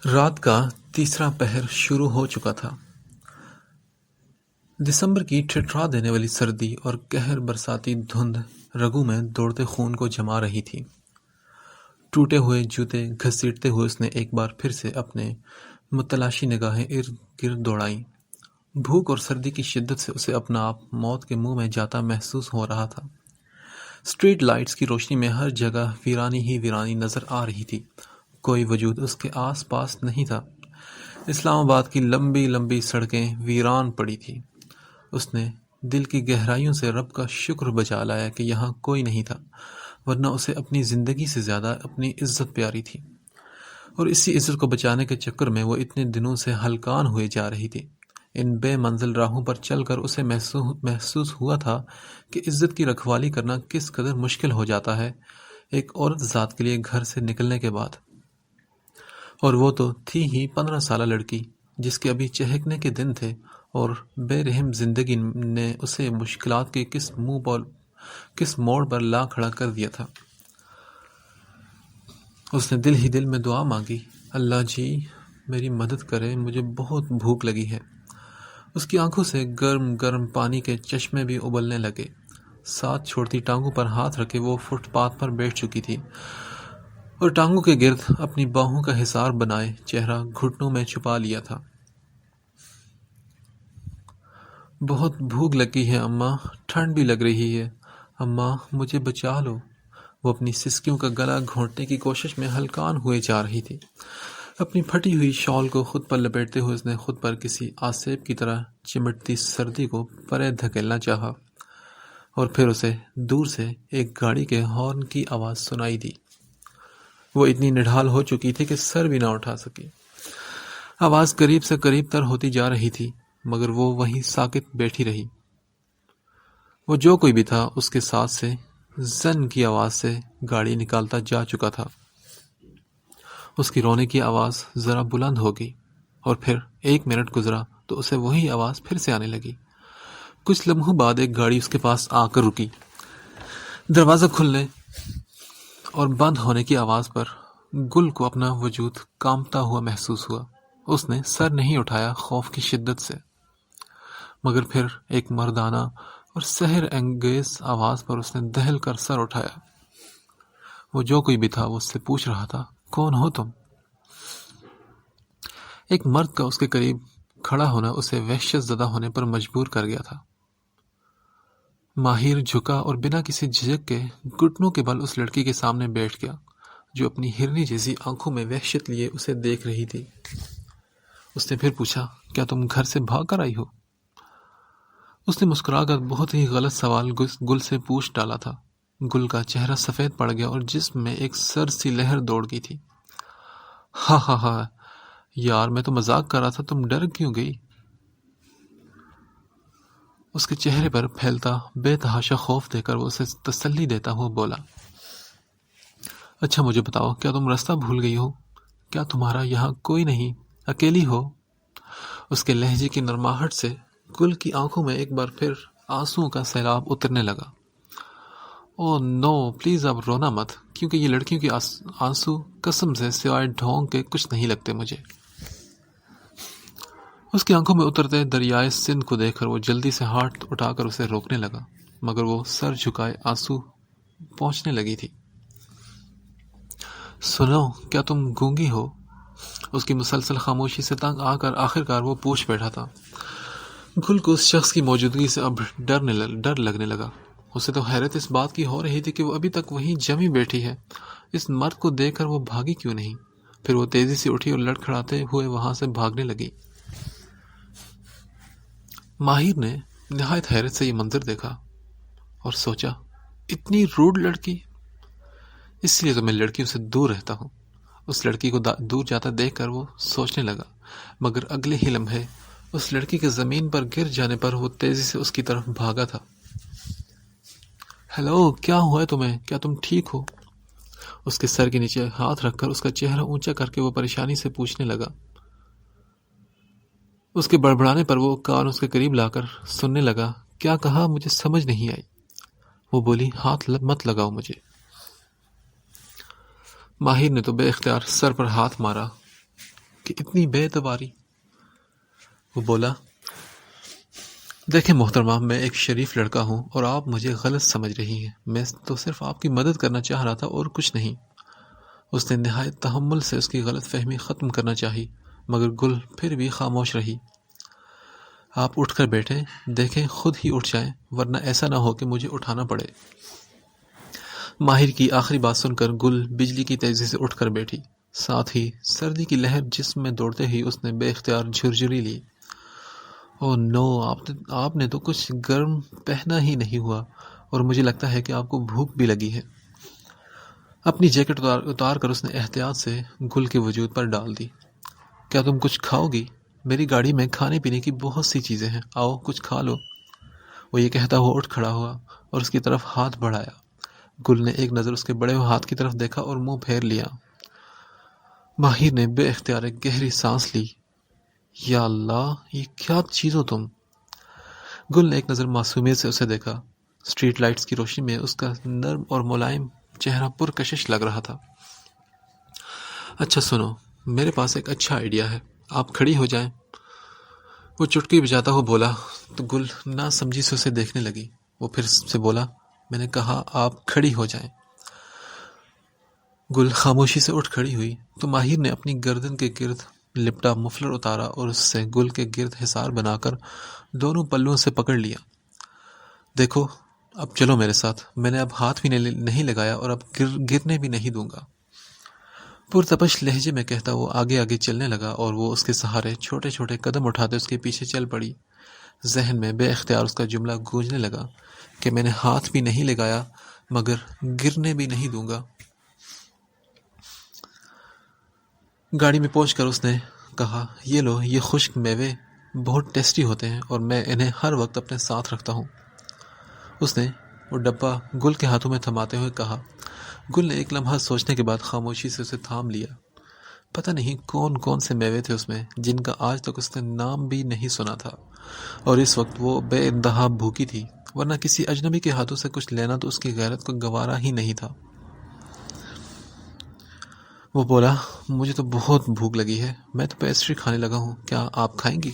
رات کا تیسرا پہر شروع ہو چکا تھا۔ دسمبر کی ٹھٹھرا دینے والی سردی اور قہر برساتی دھند رگوں میں دوڑتے خون کو جما رہی تھی۔ ٹوٹے ہوئے جوتے گھسیٹتے ہوئے اس نے ایک بار پھر سے اپنے متلاشی نگاہیں ارد گرد دوڑائیں۔ بھوک اور سردی کی شدت سے اسے اپنا آپ موت کے منہ میں جاتا محسوس ہو رہا تھا۔ اسٹریٹ لائٹس کی روشنی میں ہر جگہ ویرانی ہی ویرانی نظر آ رہی تھی، کوئی وجود اس کے آس پاس نہیں تھا۔ اسلام آباد کی لمبی لمبی سڑکیں ویران پڑی تھیں۔ اس نے دل کی گہرائیوں سے رب کا شکر بجا لایا کہ یہاں کوئی نہیں تھا، ورنہ اسے اپنی زندگی سے زیادہ اپنی عزت پیاری تھی، اور اسی عزت کو بچانے کے چکر میں وہ اتنے دنوں سے ہلکان ہوئے جا رہی تھی۔ ان بے منزل راہوں پر چل کر اسے محسوس ہوا تھا کہ عزت کی رکھوالی کرنا کس قدر مشکل ہو جاتا ہے ایک عورت ذات کے لیے گھر سے نکلنے کے بعد، اور وہ تو تھی ہی 15 سالہ لڑکی جس کے ابھی چہکنے کے دن تھے، اور بے رحم زندگی نے اسے مشکلات کے کس موڑ پر لا کھڑا کر دیا تھا۔ اس نے دل ہی دل میں دعا مانگی، اللہ جی میری مدد کرے، مجھے بہت بھوک لگی ہے۔ اس کی آنکھوں سے گرم گرم پانی کے چشمے بھی ابلنے لگے۔ ساتھ چھوڑتی ٹانگوں پر ہاتھ رکھے وہ فٹ پاتھ پر بیٹھ چکی تھی، اور ٹانگوں کے گرد اپنی باہوں کا حصار بنائے چہرہ گھٹنوں میں چھپا لیا تھا۔ بہت بھوک لگی ہے اماں، ٹھنڈ بھی لگ رہی ہے، اماں مجھے بچا لو۔ وہ اپنی سسکیوں کا گلا گھونٹنے کی کوشش میں ہلکان ہوئے جا رہی تھی۔ اپنی پھٹی ہوئی شال کو خود پر لپیٹتے ہوئے اس نے خود پر کسی آسیب کی طرح چمٹتی سردی کو پرے دھکیلنا چاہا، اور پھر اسے دور سے ایک گاڑی کے ہارن کی آواز سنائی دی۔ وہ اتنی نڈھال ہو چکی تھی کہ سر بھی نہ اٹھا سکی۔ آواز قریب سے قریب تر ہوتی جا رہی تھی، مگر وہ وہیں ساکت بیٹھی رہی۔ وہ جو کوئی بھی تھا اس کے ساتھ سے زن کی آواز سے گاڑی نکالتا جا چکا تھا۔ اس کی رونے کی آواز ذرا بلند ہو گئی، اور پھر 1 منٹ گزرا تو اسے وہی آواز پھر سے آنے لگی۔ کچھ لمحوں بعد ایک گاڑی اس کے پاس آ کر رکی۔ دروازہ کھلنے اور بند ہونے کی آواز پر گل کو اپنا وجود کانپتا ہوا محسوس ہوا۔ اس نے سر نہیں اٹھایا خوف کی شدت سے، مگر پھر ایک مردانہ اور سحر انگیز آواز پر اس نے دہل کر سر اٹھایا۔ وہ جو کوئی بھی تھا وہ اس سے پوچھ رہا تھا، کون ہو تم؟ ایک مرد کا اس کے قریب کھڑا ہونا اسے وحشت زدہ ہونے پر مجبور کر گیا تھا۔ ماہر جھکا اور بنا کسی جھجک کے گھٹنوں کے بل اس لڑکی کے سامنے بیٹھ گیا جو اپنی ہرنی جیسی آنکھوں میں وحشت لیے اسے دیکھ رہی تھی۔ اس نے پھر پوچھا، کیا تم گھر سے بھاگ کر آئی ہو؟ اس نے مسکرا کر بہت ہی غلط سوال گل سے پوچھ ڈالا تھا۔ گل کا چہرہ سفید پڑ گیا اور جسم میں ایک سر سی لہر دوڑ گئی تھی۔ ہاں ہاں ہاں یار، میں تو مذاق کر رہا تھا، تم ڈر کیوں گئی؟ اس کے چہرے پر پھیلتا بے تحاشا خوف دیکھ کر وہ اسے تسلی دیتا ہوا بولا، اچھا مجھے بتاؤ، کیا تم راستہ بھول گئی ہو؟ کیا تمہارا یہاں کوئی نہیں؟ اکیلی ہو؟ اس کے لہجے کی نرماہٹ سے گل کی آنکھوں میں ایک بار پھر آنسوؤں کا سیلاب اترنے لگا۔ او نو، پلیز اب رونا مت، کیونکہ یہ لڑکیوں کے آنسو قسم سے سوائے ڈھونگ کے کچھ نہیں لگتے مجھے۔ اس کی آنکھوں میں اترتے دریائے سندھ کو دیکھ کر وہ جلدی سے ہاتھ اٹھا کر اسے روکنے لگا، مگر وہ سر جھکائے آنسو پہنچنے لگی تھی۔ سنو، کیا تم گونگی ہو؟ اس کی مسلسل خاموشی سے تنگ آ کر آخرکار وہ پوچھ بیٹھا تھا۔ گل کو اس شخص کی موجودگی سے اب ڈر لگنے لگا۔ اسے تو حیرت اس بات کی ہو رہی تھی کہ وہ ابھی تک وہیں جمی بیٹھی ہے، اس مرد کو دیکھ کر وہ بھاگی کیوں نہیں؟ پھر وہ تیزی سے اٹھی اور لڑکھڑاتے ہوئے وہاں سے بھاگنے لگی۔ ماہر نے نہایت حیرت سے یہ منظر دیکھا اور سوچا، اتنی روڈ لڑکی! اس لیے تو میں لڑکیوں سے دور رہتا ہوں۔ اس لڑکی کو دور جاتا دیکھ کر وہ سوچنے لگا، مگر اگلے ہی لمحے اس لڑکی کے زمین پر گر جانے پر وہ تیزی سے اس کی طرف بھاگا تھا۔ ہیلو، کیا ہوا ہے تمہیں؟ کیا تم ٹھیک ہو؟ اس کے سر کے نیچے ہاتھ رکھ کر اس کا چہرہ اونچا کر کے وہ پریشانی سے پوچھنے لگا۔ اس کے بڑبڑانے پر وہ کان اس کے قریب لا کر سننے لگا۔ کیا کہا؟ مجھے سمجھ نہیں آئی۔ وہ بولی، ہاتھ مت لگاؤ مجھے۔ ماہر نے تو بے اختیار سر پر ہاتھ مارا کہ اتنی بے اعتباری؟ وہ بولا، دیکھیں محترمہ، میں ایک شریف لڑکا ہوں اور آپ مجھے غلط سمجھ رہی ہیں. میں تو صرف آپ کی مدد کرنا چاہ رہا تھا اور کچھ نہیں. اس نے نہایت تحمل سے اس کی غلط فہمی ختم کرنا چاہی، مگر گل پھر بھی خاموش رہی. آپ اٹھ کر بیٹھیں، دیکھیں خود ہی اٹھ جائیں، ورنہ ایسا نہ ہو کہ مجھے اٹھانا پڑے. ماہر کی آخری بات سن کر گل بجلی کی تیزی سے اٹھ کر بیٹھی. ساتھ ہی سردی کی لہر جسم میں دوڑتے ہی اس نے بے اختیار جھرجھری لی. اوہ نو، آپ نے تو کچھ گرم پہنا ہی نہیں ہوا، اور مجھے لگتا ہے کہ آپ کو بھوک بھی لگی ہے. اپنی جیکٹ اتار کر اس نے احتیاط سے گل کے وجود پر ڈال دی. کیا تم کچھ کھاؤ گی؟ میری گاڑی میں کھانے پینے کی بہت سی چیزیں ہیں، آؤ کچھ کھا لو. وہ یہ کہتا ہوا اٹھ کھڑا ہوا اور اس کی طرف ہاتھ بڑھایا. گل نے ایک نظر اس کے بڑے ہوئے ہاتھ کی طرف دیکھا اور منہ پھیر لیا. ماہر نے بے اختیار ایک گہری سانس لی. یا اللہ، یہ کیا چیز ہو تم؟ گل نے ایک نظر معصومیت سے اسے دیکھا. اسٹریٹ لائٹس کی روشنی میں اس کا نرم اور ملائم چہرہ پرکشش لگ رہا تھا. اچھا سنو، میرے پاس ایک اچھا آئیڈیا ہے، آپ کھڑی ہو جائیں. وہ چٹکی بجاتا ہوا بولا تو گل نہ سمجھی سے اسے دیکھنے لگی. وہ پھر سے بولا، میں نے کہا آپ کھڑی ہو جائیں. گل خاموشی سے اٹھ کھڑی ہوئی تو ماہر نے اپنی گردن کے گرد لپٹا مفلر اتارا اور اس سے گل کے گرد حصار بنا کر دونوں پلوں سے پکڑ لیا. دیکھو، اب چلو میرے ساتھ، میں نے اب ہاتھ بھی نہیں لگایا اور اب گرنے بھی نہیں دوں گا. پرتپش لہجے میں کہتا وہ آگے آگے چلنے لگا اور وہ اس کے سہارے چھوٹے چھوٹے قدم اٹھاتے اس کے پیچھے چل پڑی. ذہن میں بے اختیار اس کا جملہ گونجنے لگا کہ میں نے ہاتھ بھی نہیں لگایا مگر گرنے بھی نہیں دوں گا. گاڑی میں پہنچ کر اس نے کہا، یہ لو، یہ خشک میوے بہت ٹیسٹی ہوتے ہیں اور میں انہیں ہر وقت اپنے ساتھ رکھتا ہوں. اس نے وہ ڈبہ گل کے ہاتھوں میں تھماتے ہوئے کہا. گل نے ایک لمحہ سوچنے کے بعد خاموشی سے اسے تھام لیا. پتہ نہیں کون کون سے میوے تھے اس میں جن کا آج تک اس نے نام بھی نہیں سنا تھا، اور اس وقت وہ بے انتہا بھوکی تھی، ورنہ کسی اجنبی کے ہاتھوں سے کچھ لینا تو اس کی غیرت کو گوارا ہی نہیں تھا. وہ بولا، مجھے تو بہت بھوک لگی ہے، میں تو پیسٹری کھانے لگا ہوں، کیا آپ کھائیں گی؟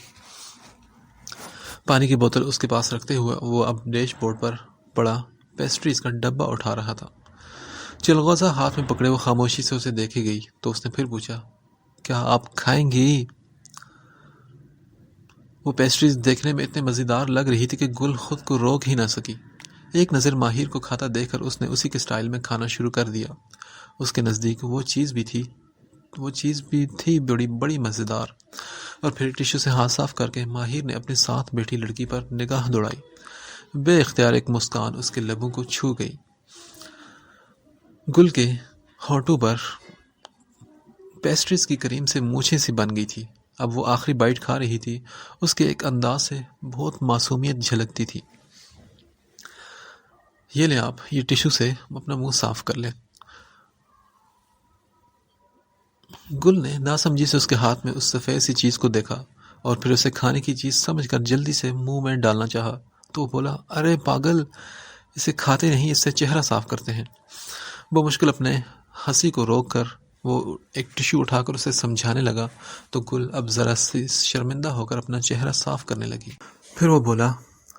پانی کی بوتل اس کے پاس رکھتے ہوئے وہ اب ڈیش بورڈ پر پڑا پیسٹریز کا ڈبہ اٹھا رہا تھا. چلغوزہ ہاتھ میں پکڑے وہ خاموشی سے اسے دیکھے گئی تو اس نے پھر پوچھا، کیا آپ کھائیں گی؟ وہ پیسٹریز دیکھنے میں اتنے مزیدار لگ رہی تھی کہ گل خود کو روک ہی نہ سکی. ایک نظر ماہر کو کھاتا دیکھ کر اس نے اسی کے سٹائل میں کھانا شروع کر دیا. اس کے نزدیک وہ چیز بھی تھی بڑی مزیدار. اور پھر ٹشو سے ہاتھ صاف کر کے ماہر نے اپنے ساتھ بیٹھی لڑکی پر نگاہ دوڑائی. بے اختیار ایک مسکان اس کے لبوں کو چھو گئی. گل کے ہونٹوں پر پیسٹریز کی کریم سے مونچھیں سی بن گئی تھی. اب وہ آخری بائٹ کھا رہی تھی. اس کے ایک انداز سے بہت معصومیت جھلکتی تھی. یہ لیں آپ، یہ ٹشو سے اپنا منہ صاف کر لیں. گل نے ناسمجھی سے اس کے ہاتھ میں اس سفید سی چیز کو دیکھا اور پھر اسے کھانے کی چیز سمجھ کر جلدی سے منہ میں ڈالنا چاہا تو وہ بولا، ارے پاگل، اسے کھاتے نہیں، اس سے چہرہ صاف کرتے ہیں. وہ مشکل اپنے ہنسی کو روک کر وہ ایک ٹشو اٹھا کر اسے سمجھانے لگا تو گل اب ذرا سی شرمندہ ہو کر اپنا چہرہ صاف کرنے لگی. پھر وہ بولا،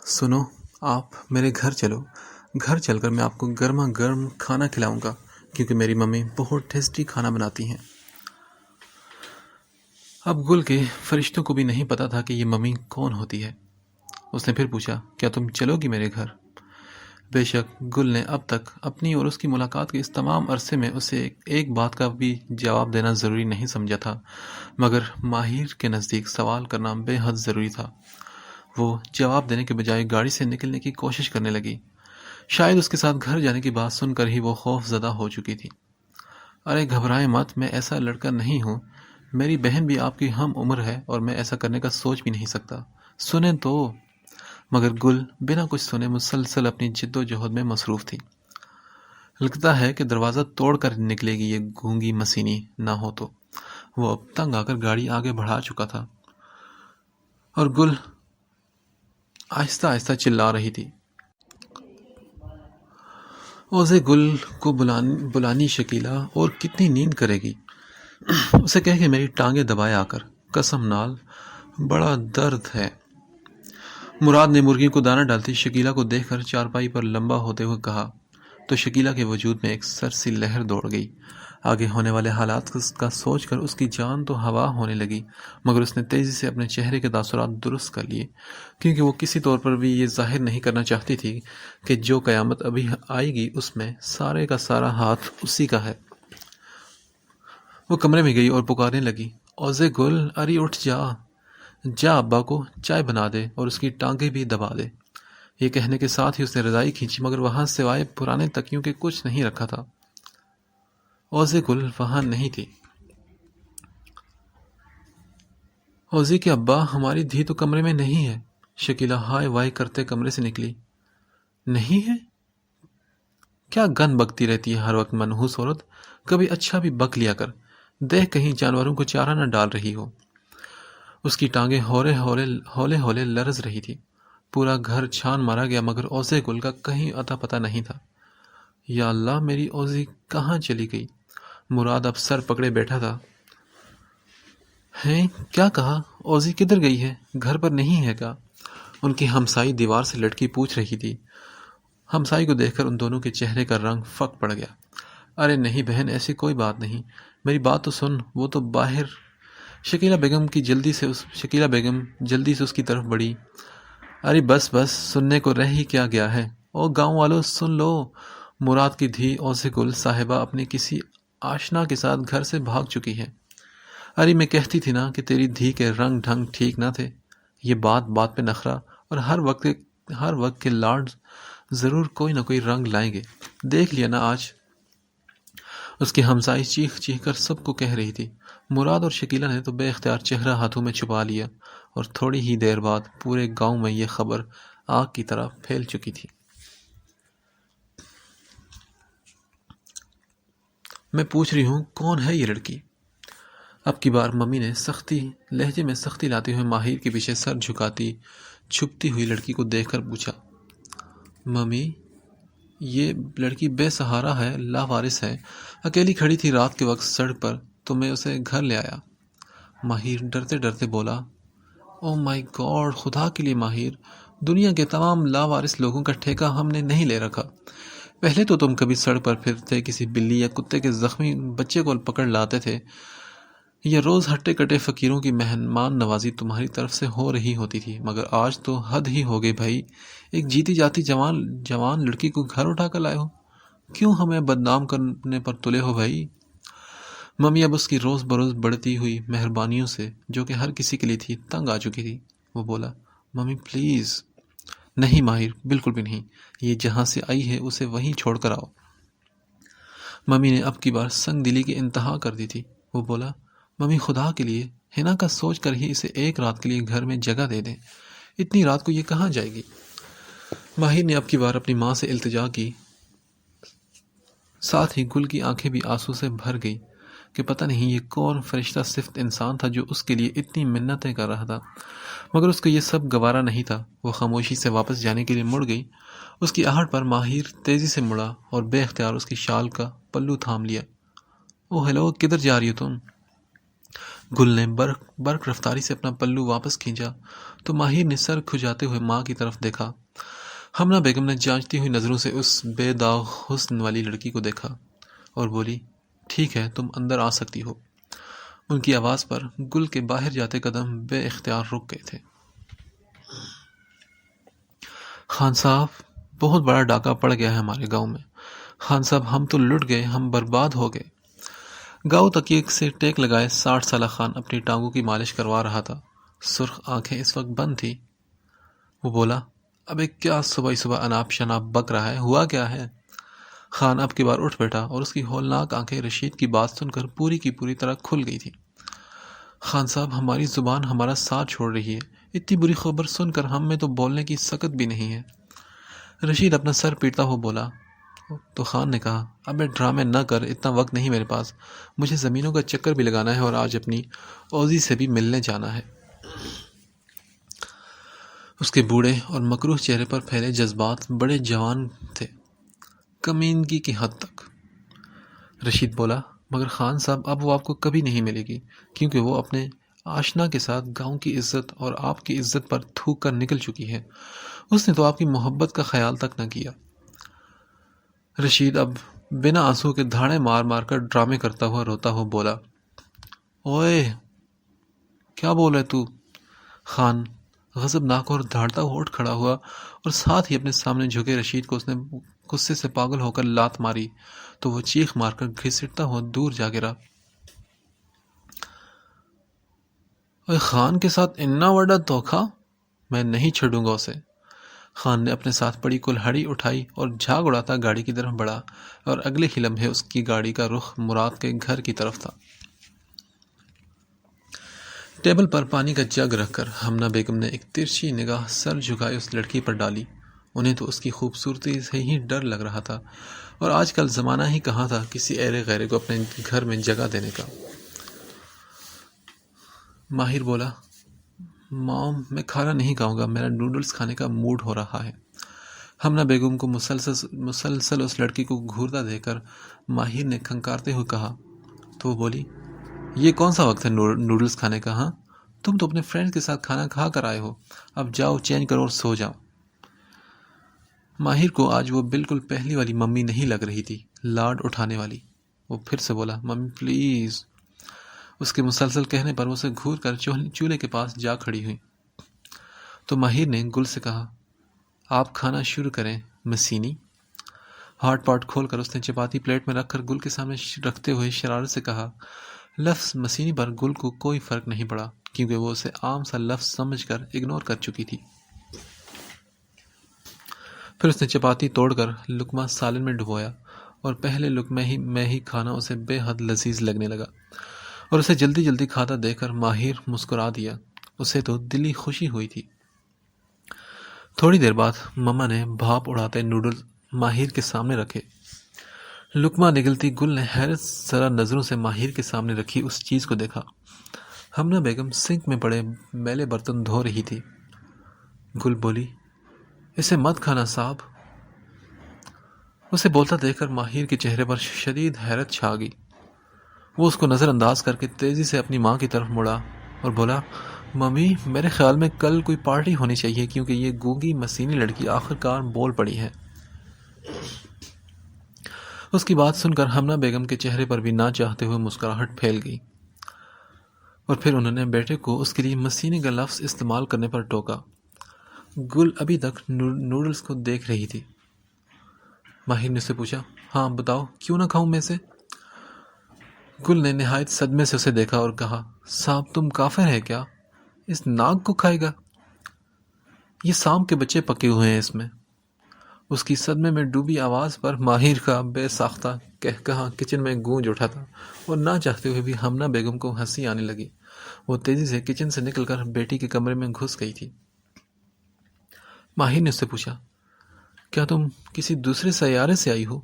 سنو، آپ میرے گھر چلو. گھر چل کر میں آپ کو گرما گرم کھانا کھلاؤں گا کیونکہ میری ممی بہت ٹیسٹی کھانا بناتی ہیں. اب گل کے فرشتوں کو بھی نہیں پتا تھا کہ یہ ممی کون ہوتی ہے. اس نے پھر پوچھا، کیا تم چلو گی میرے گھر؟ بے شک گل نے اب تک اپنی اور اس کی ملاقات کے اس تمام عرصے میں اسے ایک بات کا بھی جواب دینا ضروری نہیں سمجھا تھا، مگر ماہر کے نزدیک سوال کرنا بے حد ضروری تھا. وہ جواب دینے کے بجائے گاڑی سے نکلنے کی کوشش کرنے لگی. شاید اس کے ساتھ گھر جانے کی بات سن کر ہی وہ خوف زدہ ہو چکی تھی. ارے گھبرائیں مت، میں ایسا لڑکا نہیں ہوں. میری بہن بھی آپ کی ہم عمر ہے اور میں ایسا کرنے کا سوچ بھی نہیں سکتا. سنیں تو. مگر گل بنا کچھ سنے مسلسل اپنی جد و جہد میں مصروف تھی. لگتا ہے کہ دروازہ توڑ کر نکلے گی یہ گونگی مسینی نہ ہو تو. وہ اب تنگ آ کر گاڑی آگے بڑھا چکا تھا اور گل آہستہ آہستہ چلا رہی تھی. اوزے گل کو بلانی شکیلا اور کتنی نیند کرے گی. اسے کہہ کہ میری ٹانگیں دبائے آ کر، قسم نال بڑا درد ہے۔ مراد نے مرغی کو دانہ ڈالتی شکیلا کو دیکھ کر چارپائی پر لمبا ہوتے ہوئے کہا تو شکیلا کے وجود میں ایک سرسی لہر دوڑ گئی۔ آگے ہونے والے حالات کا سوچ کر اس کی جان تو ہوا ہونے لگی، مگر اس نے تیزی سے اپنے چہرے کے تاثرات درست کر لیے، کیونکہ وہ کسی طور پر بھی یہ ظاہر نہیں کرنا چاہتی تھی کہ جو قیامت ابھی آئے گی اس میں سارے کا سارا ہاتھ اسی کا ہے۔ وہ کمرے میں گئی اور پکارنے لگی، اوزے گل، اری اٹھ جا، جا ابا کو چائے بنا دے اور اس کی ٹانگیں بھی دبا دے۔ یہ کہنے کے ساتھ ہی اس نے رضائی کھینچی، مگر وہاں سوائے پرانے تکیوں کے کچھ نہیں رکھا تھا۔ اوزے گل وہاں نہیں تھی۔ اوزی کے ابا، ہماری دھی تو کمرے میں نہیں ہے۔ شکیلا ہائے وائے کرتے کمرے سے نکلی۔ نہیں ہے؟ کیا گن بکتی رہتی ہے ہر وقت منحوس عورت، کبھی اچھا بھی بک لیا کر، دیکھ کہیں جانوروں کو چارہ نہ ڈال رہی ہو۔ اس کی ٹانگیں ہولے ہولے لرز رہی تھی۔ پورا گھر چھان مارا گیا مگر اوزے گل کا کہیں اتا پتہ نہیں تھا۔ یا اللہ، میری اوزی کہاں چلی گئی؟ مراد اب سر پکڑے بیٹھا تھا۔ ہیں، کیا کہا؟ اوزی کدھر گئی ہے؟ گھر پر نہیں ہے کیا؟ ان کی ہمسائی دیوار سے لٹکی پوچھ رہی تھی۔ ہمسائی کو دیکھ کر ان دونوں کے چہرے کا رنگ فک پڑ گیا۔ ارے نہیں بہن، ایسی کوئی بات نہیں، میری بات تو سن، وہ تو باہر۔ شکیلا بیگم جلدی سے اس کی طرف بڑھی۔ ارے بس بس، سننے کو رہ ہی کیا گیا ہے؟ او گاؤں والوں سن لو، مراد کی دھی اوزے گل صاحبہ اپنے کسی آشنا کے ساتھ گھر سے بھاگ چکی ہے۔ ارے میں کہتی تھی نا کہ تیری دھی کے رنگ ڈھنگ ٹھیک نہ تھے، یہ بات بات پہ نخرا، اور ہر وقت کے لاڈ ضرور کوئی نہ کوئی رنگ لائیں گے، دیکھ لیا نا آج۔ اس کی ہمسائی چیخ چیخ کر سب کو کہہ رہی تھی۔ مراد اور شکیلا نے تو بے اختیار چہرہ ہاتھوں میں چھپا لیا، اور تھوڑی ہی دیر بعد پورے گاؤں میں یہ خبر آگ کی طرح پھیل چکی تھی۔ میں پوچھ رہی ہوں کون ہے یہ لڑکی؟ اب کی بار ممی نے لہجے میں سختی لاتے ہوئے ماہر کے پیچھے سر جھکاتی چھپتی ہوئی لڑکی کو دیکھ کر پوچھا۔ ممی، یہ لڑکی بے سہارا ہے، لاوارث ہے، اکیلی کھڑی تھی رات کے وقت سڑک پر، تو میں اسے گھر لے آیا۔ ماہر ڈرتے ڈرتے بولا۔ او مائی گاڈ، خدا کے لیے ماہر، دنیا کے تمام لاوارث لوگوں کا ٹھیکہ ہم نے نہیں لے رکھا۔ پہلے تو تم کبھی سڑک پر پھرتے کسی بلی یا کتے کے زخمی بچے کو پکڑ لاتے تھے، یا روز ہٹے کٹے فقیروں کی مہمان نوازی تمہاری طرف سے ہو رہی ہوتی تھی، مگر آج تو حد ہی ہو گئی بھائی، ایک جیتی جاتی جوان لڑکی کو گھر اٹھا کر لائے ہو، کیوں ہمیں بدنام کرنے پر تلے ہو بھائی؟ ممی اب اس کی روز بروز بڑھتی ہوئی مہربانیوں سے، جو کہ ہر کسی کے لیے تھی، تنگ آ چکی تھی۔ وہ بولا، ممی پلیز۔ نہیں ماہر، بالکل بھی نہیں، یہ جہاں سے آئی ہے اسے وہیں چھوڑ کر آؤ۔ ممی نے اب کی بار سنگ دلی کی انتہا کر دی تھی۔ وہ بولا، ممی خدا کے لیے ہنا کا سوچ کر ہی اسے ایک رات کے لیے گھر میں جگہ دے دیں، اتنی رات کو یہ کہاں جائے گی؟ ماہر نے اب کی بار اپنی ماں سے التجا کی، ساتھ ہی گل کی آنکھیں بھی آنسو سے بھر گئی کہ پتہ نہیں یہ کون فرشتہ صفت انسان تھا جو اس کے لیے اتنی منتیں کر رہا تھا، مگر اس کو یہ سب گوارا نہیں تھا۔ وہ خاموشی سے واپس جانے کے لیے مڑ گئی۔ اس کی آہٹ پر ماہر تیزی سے مڑا اور بے اختیار اس کی شال کا پلو تھام لیا۔ او ہیلو، کدھر جا رہی ہو تم؟ گل نے برق رفتاری سے اپنا پلو واپس کھینچا تو ماہر نے سر کھجاتے ہوئے ماں کی طرف دیکھا۔ ہمنا بیگم نے جانچتی ہوئی نظروں سے اس بے داغ حسن والی لڑکی کو دیکھا اور بولی، ٹھیک ہے، تم اندر آ سکتی ہو۔ ان کی آواز پر گل کے باہر جاتے قدم بے اختیار رک گئے تھے۔ خان صاحب، بہت بڑا ڈاکہ پڑ گیا ہے ہمارے گاؤں میں۔ خان صاحب، ہم تو لٹ گئے، ہم برباد ہو گئے۔ گاؤں تکیے سے ٹیک لگائے 60 سالہ خان اپنی ٹانگوں کی مالش کروا رہا تھا۔ سرخ آنکھیں اس وقت بند تھی۔ وہ بولا، ابے کیا صبح اناپ شناپ بک رہا ہے، ہوا کیا ہے؟ خان اب کی بار اٹھ بیٹھا اور اس کی ہولناک آنکھیں رشید کی بات سن کر پوری کی پوری طرح کھل گئی تھی۔ خان صاحب، ہماری زبان ہمارا ساتھ چھوڑ رہی ہے، اتنی بری خبر سن کر ہم میں تو بولنے کی سکت بھی نہیں ہے۔ رشید اپنا سر پیٹتا ہوا بولا۔ تو خان نے کہا، ابے ڈرامے نہ کر، اتنا وقت نہیں میرے پاس، مجھے زمینوں کا چکر بھی لگانا ہے اور آج اپنی اوزی سے بھی ملنے جانا ہے۔ اس کے بوڑھے اور مکروہ چہرے پر پھیلے جذبات بڑے جوان تھے، کمینگی کی حد تک۔ رشید بولا، مگر خان صاحب اب وہ آپ کو کبھی نہیں ملے گی، کیونکہ وہ اپنے آشنا کے ساتھ گاؤں کی عزت اور آپ کی عزت پر تھوک کر نکل چکی ہے۔ اس نے تو آپ کی محبت کا خیال تک نہ کیا۔ رشید اب بنا آنسو کے دھاڑے مار مار کر ڈرامے کرتا ہوا روتا ہوا بولا، اوئے کیا بول رہے تو؟ خان غضبناک اور دھاڑتا ہوا اٹھ کھڑا ہوا اور ساتھ ہی اپنے سامنے جھکے رشید کو اس نے غصے سے پاگل ہو کر لات ماری تو وہ چیخ مار کر گھسٹتا ہوا دور جا گرا۔ اوئے خان کے ساتھ اتنا بڑا دھوکہ، میں نہیں چھوڑوں گا اسے۔ خان نے اپنے ساتھ پڑی کلہڑی اٹھائی اور جھاگ اڑاتا گاڑی کی طرف بڑھا اور اگلے ہی لمحے اس کی گاڑی کا رخ مراد کے گھر کی طرف تھا۔ ٹیبل پر پانی کا جگ رکھ کر ہمنہ بیگم نے ایک ترچھی نگاہ سر جھکائے اس لڑکی پر ڈالی۔ انہیں تو اس کی خوبصورتی سے ہی ڈر لگ رہا تھا، اور آج کل زمانہ ہی کہاں تھا کسی ایرے غیرے کو اپنے گھر میں جگہ دینے کا۔ ماہر بولا، مام میں کھانا نہیں کھاؤں گا، میرا نوڈلز کھانے کا موڈ ہو رہا ہے۔ ہمنہ بیگم کو مسلسل اس لڑکی کو گھورتا دیکھ کر ماہر نے کھنکارتے ہوئے کہا تو وہ بولی، یہ کون سا وقت ہے نوڈلز کھانے کا؟ ہاں، تم تو اپنے فرینڈ کے ساتھ کھانا کھا کر آئے ہو، اب جاؤ چینج کرو اور سو جاؤ۔ ماہر کو آج وہ بالکل پہلی والی ممی نہیں لگ رہی تھی، لاڈ اٹھانے والی۔ وہ پھر سے بولا، ممی پلیز۔ اس کے مسلسل کہنے پر وہ اسے گھور کر چولہے کے پاس جا کھڑی ہوئی تو ماہر نے گل سے کہا، آپ کھانا شروع کریں مسینی۔ ہاٹ پاٹ کھول کر اس نے چپاتی پلیٹ میں رکھ کر گل کے سامنے رکھتے ہوئے شرارت سے کہا۔ لفظ مسینی پر گل کو کوئی فرق نہیں پڑا، کیونکہ وہ اسے عام سا لفظ سمجھ کر اگنور کر چکی تھی۔ پھر اس نے چپاتی توڑ کر لقمہ سالن میں ڈبویا اور پہلے لقمے میں ہی کھانا اسے بے حد لذیذ لگنے لگا، اور اسے جلدی جلدی کھاتا دیکھ کر ماہر مسکرا دیا۔ اسے تو دلی خوشی ہوئی تھی۔ تھوڑی دیر بعد مما نے بھاپ اڑاتے نوڈل ماہر کے سامنے رکھے۔ لقمہ نگلتی گل نے حیرت زدہ نظروں سے ماہر کے سامنے رکھی اس چیز کو دیکھا۔ ہمنہ بیگم سنک میں پڑے میلے برتن دھو رہی تھی۔ گل بولی، اسے مت کھانا صاحب۔ اسے بولتا دیکھ کر ماہر کے چہرے پر شدید حیرت چھا گئی۔ وہ اس کو نظر انداز کر کے تیزی سے اپنی ماں کی طرف مڑا اور بولا، ممی میرے خیال میں کل کوئی پارٹی ہونی چاہیے، کیونکہ یہ گونگی مسینی لڑکی آخر کار بول پڑی ہے۔ اس کی بات سن کر ہمنہ بیگم کے چہرے پر بھی نہ چاہتے ہوئے مسکراہٹ پھیل گئی، اور پھر انہوں نے بیٹے کو اس کے لیے مسینی کا لفظ استعمال کرنے پر ٹوکا۔ گل ابھی تک نوڈلز کو دیکھ رہی تھی۔ ماہر نے اسے پوچھا، ہاں بتاؤ کیوں نہ کھاؤں میں سے؟ گل نے نہایت صدمے سے اسے دیکھا اور کہا، صاحب تم کافر ہے کیا؟ اس ناک کو کھائے گا؟ یہ سانپ کے بچے پکے ہوئے ہیں اس میں۔ اس کی صدمے میں ڈوبی آواز پر ماہر کا بے ساختہ کہا کچن میں گونج اٹھا تھا، اور نہ چاہتے ہوئے بھی ہمنہ بیگم کو ہنسی آنے لگی۔ وہ تیزی سے کچن سے نکل کر بیٹی کے کمرے میں گھس گئی تھی۔ ماہر نے اس سے پوچھا، کیا تم کسی دوسرے سیارے سے آئی ہو؟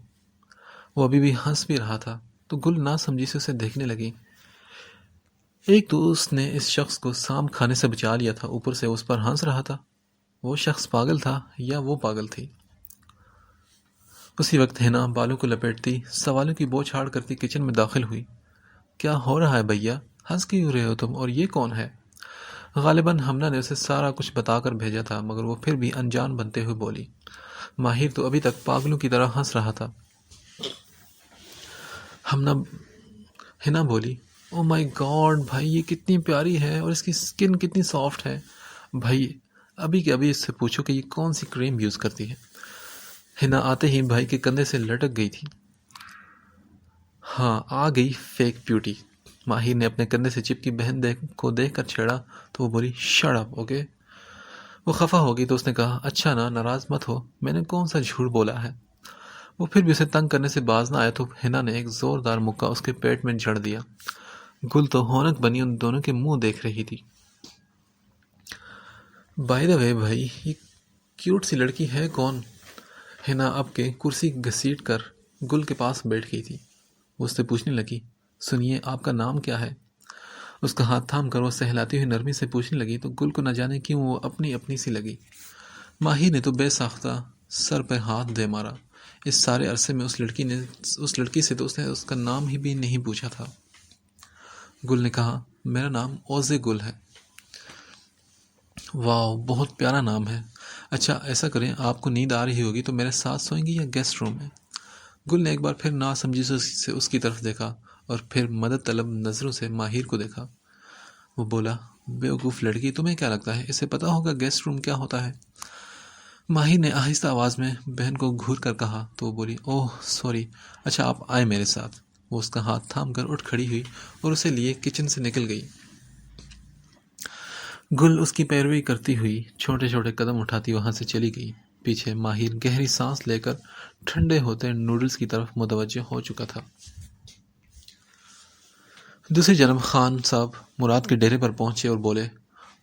وہ ابھی بھی ہنس بھی رہا تھا تو گل نہ سمجھی سے اسے دیکھنے لگی۔ ایک تو اس نے اس شخص کو سانپ کھانے سے بچا لیا تھا، اوپر سے اس پر ہنس رہا تھا۔ وہ شخص پاگل تھا یا وہ پاگل تھی؟ اسی وقت ہینا بالوں کو لپیٹتی سوالوں کی بوچھاڑ کرتی کچن میں داخل ہوئی۔ کیا ہو رہا ہے بھیا؟ ہنس کیوں رہے ہو تم، اور یہ کون ہے؟ غالباً ہمنہ نے اسے سارا کچھ بتا کر بھیجا تھا، مگر وہ پھر بھی انجان بنتے ہوئے بولی۔ ماہر تو ابھی تک پاگلوں کی طرح ہنس رہا تھا۔ ہینا بولی، او مائی گاڈ بھائی، یہ کتنی پیاری ہے اور اس کی سکن کتنی سافٹ ہے۔ بھائی ابھی کے ابھی اس سے پوچھو کہ یہ کون سی کریم یوز کرتی ہے۔ ہینا آتے ہی بھائی کے کندھے سے لٹک گئی تھی۔ ہاں آ گئی فیک بیوٹی۔ ماہر نے اپنے کندھے سے چپکی بہن کو دیکھ کر چھیڑا تو وہ بولی، شٹ اپ اوکے۔ وہ خفا ہو گئی تو اس نے کہا، اچھا نا، ناراض مت ہو، میں نے کون سا جھوٹ بولا ہے۔ وہ پھر بھی اسے تنگ کرنے سے باز نہ آیا تو ہینا نے ایک زوردار مکہ اس کے پیٹ میں جڑ دیا۔ گل تو ہونک بنی ان دونوں کے منہ دیکھ رہی تھی۔ بائی دا وے بھائی، یہ کیوٹ سی لڑکی ہے کون؟ ہینا اب کے کرسی گھسیٹ کر گل کے پاس بیٹھ گئی تھی۔ وہ اس سے پوچھنے لگی، سنیے آپ کا نام کیا ہے؟ اس کا ہاتھ تھام کر وہ سہلاتی ہوئی نرمی سے پوچھنے لگی تو گل کو نہ جانے کیوں وہ اپنی سی لگی۔ ماہر نے تو بے ساختہ سر پہ ہاتھ دے مارا۔ اس سارے عرصے میں اس لڑکی سے تو اس نے اس کا نام ہی بھی نہیں پوچھا تھا۔ گل نے کہا، میرا نام اوزے گل ہے۔ واو، بہت پیارا نام ہے۔ اچھا ایسا کریں، آپ کو نیند آ رہی ہوگی تو میرے ساتھ سوئیں گی یا گیسٹ روم میں؟ گل نے ایک بار پھر ناسمجھی سے اس کی طرف دیکھا اور پھر مدد طلب نظروں سے ماہر کو دیکھا۔ وہ بولا، بیوقوف لڑکی، تمہیں کیا لگتا ہے اسے پتا ہوگا گیسٹ روم کیا ہوتا ہے؟ ماہر نے آہستہ آواز میں بہن کو گھور کر کہا تو وہ بولی، اوہ سوری، اچھا آپ آئے میرے ساتھ۔ وہ اس کا ہاتھ تھام کر اٹھ کھڑی ہوئی اور اسے لیے کچن سے نکل گئی۔ گل اس کی پیروی کرتی ہوئی چھوٹے چھوٹے قدم اٹھاتی وہاں سے چلی گئی۔ پیچھے ماہر گہری سانس لے کر ٹھنڈے ہوتے نوڈلز کی طرف متوجہ ہو چکا تھا۔ دوسری جانب خان صاحب مراد کے ڈیرے پر پہنچے اور بولے،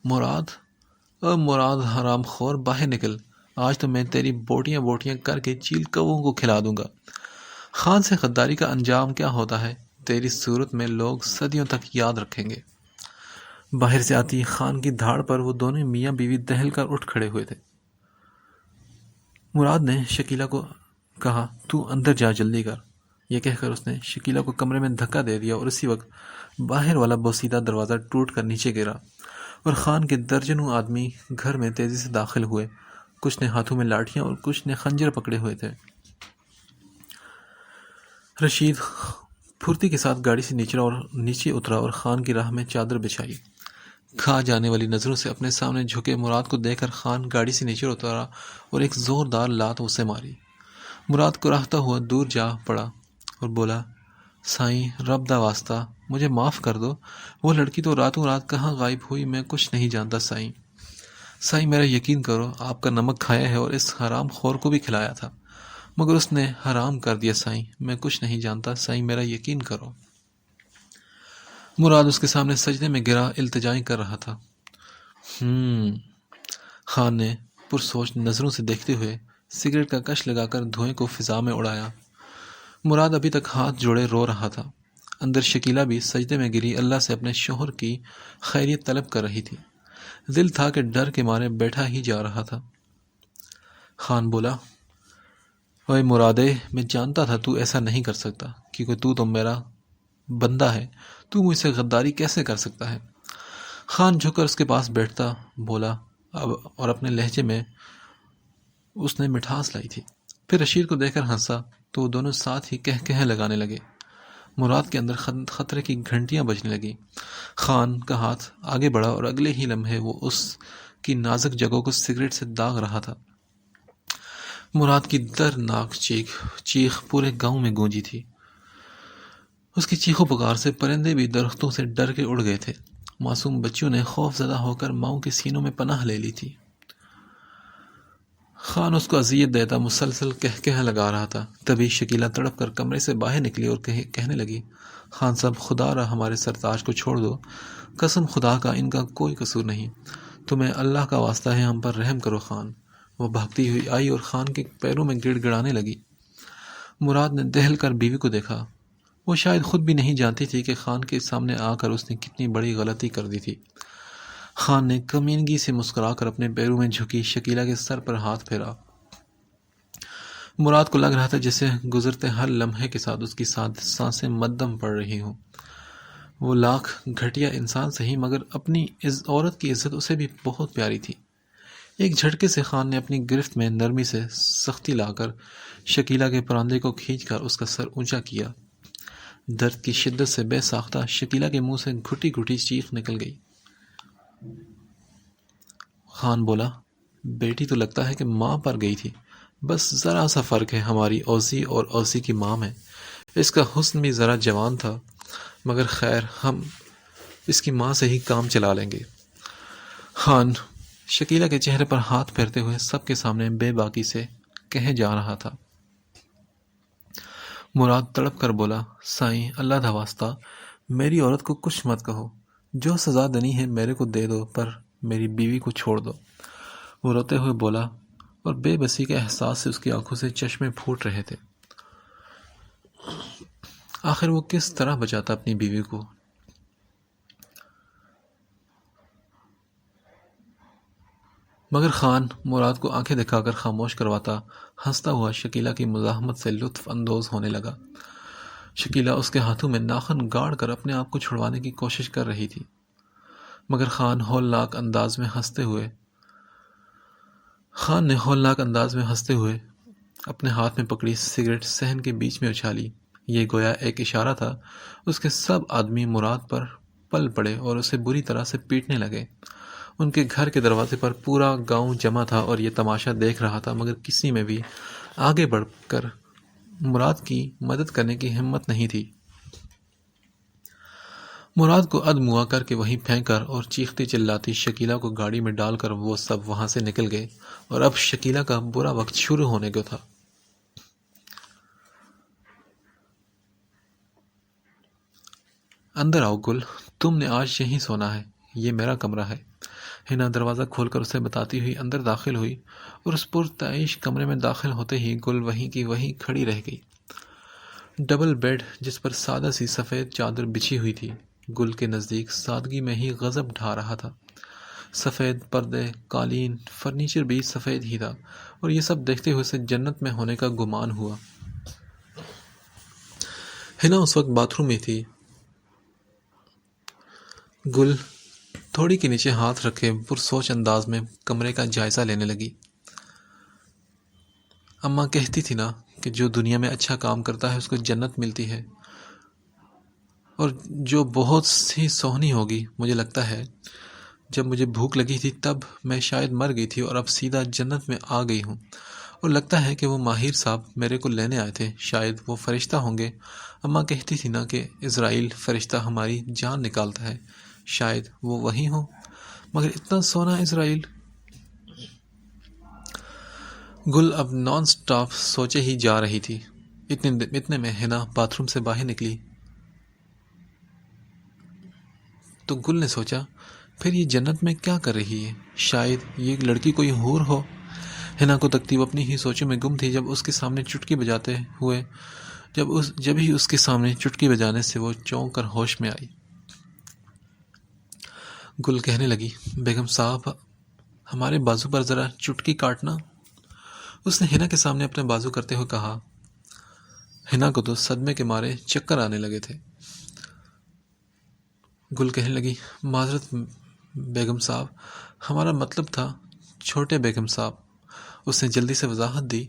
مراد حرام خور، باہر نکل، آج تو میں تیری بوٹیاں بوٹیاں کر کے چیل کووں کو کھلا دوں گا۔ خان سے غداری کا انجام کیا ہوتا ہے، تیری صورت میں لوگ صدیوں تک یاد رکھیں گے۔ باہر سے آتی خان کی دھاڑ پر وہ دونوں میاں بیوی دہل کر اٹھ کھڑے ہوئے تھے۔ مراد نے شکیلہ کو کہا، تو اندر جا، جلدی کر۔ یہ کہہ کر اس نے شکیلہ کو کمرے میں دھکا دے دیا اور اسی وقت باہر والا بوسیدہ دروازہ ٹوٹ کر نیچے گرا اور خان کے درجنوں آدمی گھر میں تیزی سے داخل ہوئے۔ کچھ نے ہاتھوں میں لاٹھیاں اور کچھ نے خنجر پکڑے ہوئے تھے۔ رشید پھرتی کے ساتھ گاڑی سے نیچے اترا اور خان کی راہ میں چادر بچھائی۔ کھا جانے والی نظروں سے اپنے سامنے جھکے مراد کو دیکھ کر خان گاڑی سے نیچے اترا اور ایک زوردار لات اسے ماری۔ مراد کو راہتا ہوا دور جا پڑا اور بولا، سائیں رب دا واسطہ مجھے معاف کر دو، وہ لڑکی تو راتوں رات کہاں غائب ہوئی، میں کچھ نہیں جانتا سائیں۔ سائیں میرا یقین کرو، آپ کا نمک کھایا ہے اور اس حرام خور کو بھی کھلایا تھا، مگر اس نے حرام کر دیا سائیں، میں کچھ نہیں جانتا سائیں، میرا یقین کرو۔ مراد اس کے سامنے سجدے میں گرا التجائیں کر رہا تھا۔ خان نے پرسوچ نظروں سے دیکھتے ہوئے سگریٹ کا کش لگا کر دھوئیں کو فضا میں اڑایا۔ مراد ابھی تک ہاتھ جوڑے رو رہا تھا۔ اندر شکیلہ بھی سجدے میں گری اللہ سے اپنے شوہر کی خیریت طلب کر رہی تھی۔ دل تھا کہ ڈر کے مارے بیٹھا ہی جا رہا تھا۔ خان بولا، اوے مرادے، میں جانتا تھا تو ایسا نہیں کر سکتا، کیونکہ تو میرا بندہ ہے، تو مجھ سے غداری کیسے کر سکتا ہے؟ خان جھک کر اس کے پاس بیٹھتا بولا اور اپنے لہجے میں اس نے مٹھاس لائی تھی۔ پھر رشید کو دیکھ کر ہنسا تو وہ دونوں ساتھ ہی کہہ لگانے لگے۔ مراد کے اندر خطرے کی گھنٹیاں بجنے لگی۔ خان کا ہاتھ آگے بڑھا اور اگلے ہی لمحے وہ اس کی نازک جگہوں کو سگریٹ سے داغ رہا تھا۔ مراد کی دردناک چیخ پورے گاؤں میں گونجی تھی۔ اس کی چیخو پکار سے پرندے بھی درختوں سے ڈر کے اڑ گئے تھے۔ معصوم بچیوں نے خوف زدہ ہو کر ماؤں کے سینوں میں پناہ لے لی تھی۔ خان اس کو اذیت دیتا مسلسل کہہ لگا رہا تھا۔ تبھی شکیلہ تڑپ کر کمرے سے باہر نکلی اور کہنے لگی، خان صاحب خدا را ہمارے سرتاج کو چھوڑ دو، قسم خدا کا ان کا کوئی قصور نہیں، تمہیں اللہ کا واسطہ ہے ہم پر رحم کرو خان۔ وہ بھاگتی ہوئی آئی اور خان کے پیروں میں گڑ گڑانے لگی۔ مراد نے دہل کر بیوی کو دیکھا۔ وہ شاید خود بھی نہیں جانتی تھی کہ خان کے سامنے آ کر اس نے کتنی بڑی غلطی کر دی تھی۔ خان نے کمینگی سے مسکرا کر اپنے پیروں میں جھکی شکیلہ کے سر پر ہاتھ پھیرا۔ مراد کو لگ رہا تھا جیسے گزرتے ہر لمحے کے ساتھ اس کی سانسیں مدھم پڑ رہی ہوں۔ وہ لاکھ گھٹیا انسان سہی، مگر اپنی عورت کی عزت اسے بھی بہت پیاری تھی۔ ایک جھٹکے سے خان نے اپنی گرفت میں نرمی سے سختی لا کر شکیلہ کے پراندے کو کھینچ کر اس کا سر اونچا کیا۔ درد کی شدت سے بے ساختہ شکیلہ کے منہ سے گھٹی گھٹی چیخ نکل گئی۔ خان بولا، بیٹی تو لگتا ہے کہ ماں پر گئی تھی، بس ذرا سا فرق ہے ہماری اوسی اور اوسی کی ماں میں۔ اس کا حسن بھی ذرا جوان تھا، مگر خیر ہم اس کی ماں سے ہی کام چلا لیں گے۔ خان شکیلہ کے چہرے پر ہاتھ پھیرتے ہوئے سب کے سامنے بے باکی سے کہے جا رہا تھا۔ مراد تڑپ کر بولا، سائیں اللہ دا واسطہ میری عورت کو کچھ مت کہو، جو سزا دینی ہے میرے کو دے دو، پر میری بیوی کو چھوڑ دو۔ وہ روتے ہوئے بولا اور بے بسی کے احساس سے اس کی آنکھوں سے چشمے پھوٹ رہے تھے۔ آخر وہ کس طرح بچاتا اپنی بیوی کو؟ مگر خان مراد کو آنکھیں دکھا کر خاموش کرواتا ہنستا ہوا شکیلہ کی مزاحمت سے لطف اندوز ہونے لگا۔ شکیلہ اس کے ہاتھوں میں ناخن گاڑ کر اپنے آپ کو چھڑوانے کی کوشش کر رہی تھی، مگر خان نے ہولناک انداز میں ہنستے ہوئے اپنے ہاتھ میں پکڑی سگریٹ صحن کے بیچ میں اچھالی۔ یہ گویا ایک اشارہ تھا۔ اس کے سب آدمی مراد پر پل پڑے اور اسے بری طرح سے پیٹنے لگے۔ ان کے گھر کے دروازے پر پورا گاؤں جمع تھا اور یہ تماشا دیکھ رہا تھا، مگر کسی میں بھی آگے بڑھ کر مراد کی مدد کرنے کی ہمت نہیں تھی۔ مراد کو ادموا کر کے وہیں پھینک کر اور چیختی چلاتی شکیلہ کو گاڑی میں ڈال کر وہ سب وہاں سے نکل گئے، اور اب شکیلہ کا برا وقت شروع ہونے کو تھا۔ اندر آؤ گل، تم نے آج یہیں سونا ہے، یہ میرا کمرہ ہے۔ ہنا دروازہ کھول کر اسے بتاتی ہوئی اندر داخل ہوئی، اور اس پرتعیش کمرے میں داخل ہوتے ہی گل وہیں کی وہیں کھڑی رہ گئی۔ ڈبل بیڈ جس پر سادہ سی سفید چادر بچھی ہوئی تھی، گل کے نزدیک سادگی میں ہی غضب ڈھا رہا تھا۔ سفید پردے، قالین، فرنیچر بھی سفید ہی تھا، اور یہ سب دیکھتے ہوئے اسے جنت میں ہونے کا گمان ہوا۔ ہنا اس وقت باتھ روم میں تھی۔ گل تھوڑی کے نیچے ہاتھ رکھے پرسوچ انداز میں کمرے کا جائزہ لینے لگی۔ اماں کہتی تھی نا کہ جو دنیا میں اچھا کام کرتا ہے اس کو جنت ملتی ہے، اور جو بہت سی سونی ہوگی۔ مجھے لگتا ہے جب مجھے بھوک لگی تھی تب میں شاید مر گئی تھی، اور اب سیدھا جنت میں آ گئی ہوں، اور لگتا ہے کہ وہ ماہر صاحب میرے کو لینے آئے تھے، شاید وہ فرشتہ ہوں گے۔ اماں کہتی تھی نا کہ اسرائیل فرشتہ ہماری جان نکالتا ہے، شاید وہ وہی ہوں، مگر اتنا سونا اسرائیل۔ گل اب نان سٹاپ سوچے ہی جا رہی تھی۔ اتنے میں ہنا باتھ روم سے باہر نکلی تو گل نے سوچا پھر یہ جنت میں کیا کر رہی ہے؟ شاید یہ لڑکی کوئی حور ہو۔ ہنا کو تکتی وہ اپنی ہی سوچوں میں گم تھی جب اس کے سامنے چٹکی بجاتے ہوئے جب ہی اس کے سامنے چٹکی بجانے سے وہ چونک کر ہوش میں آئی۔ گل کہنے لگی، بیگم صاحب ہمارے بازو پر ذرا چٹکی کاٹنا۔ اس نے ہنا کے سامنے اپنے بازو کرتے ہوئے کہا۔ ہنا کو تو صدمے کے مارے چکر آنے لگے تھے۔ گل کہنے لگی، معذرت بیگم صاحب، ہمارا مطلب تھا چھوٹے بیگم صاحب۔ اس نے جلدی سے وضاحت دی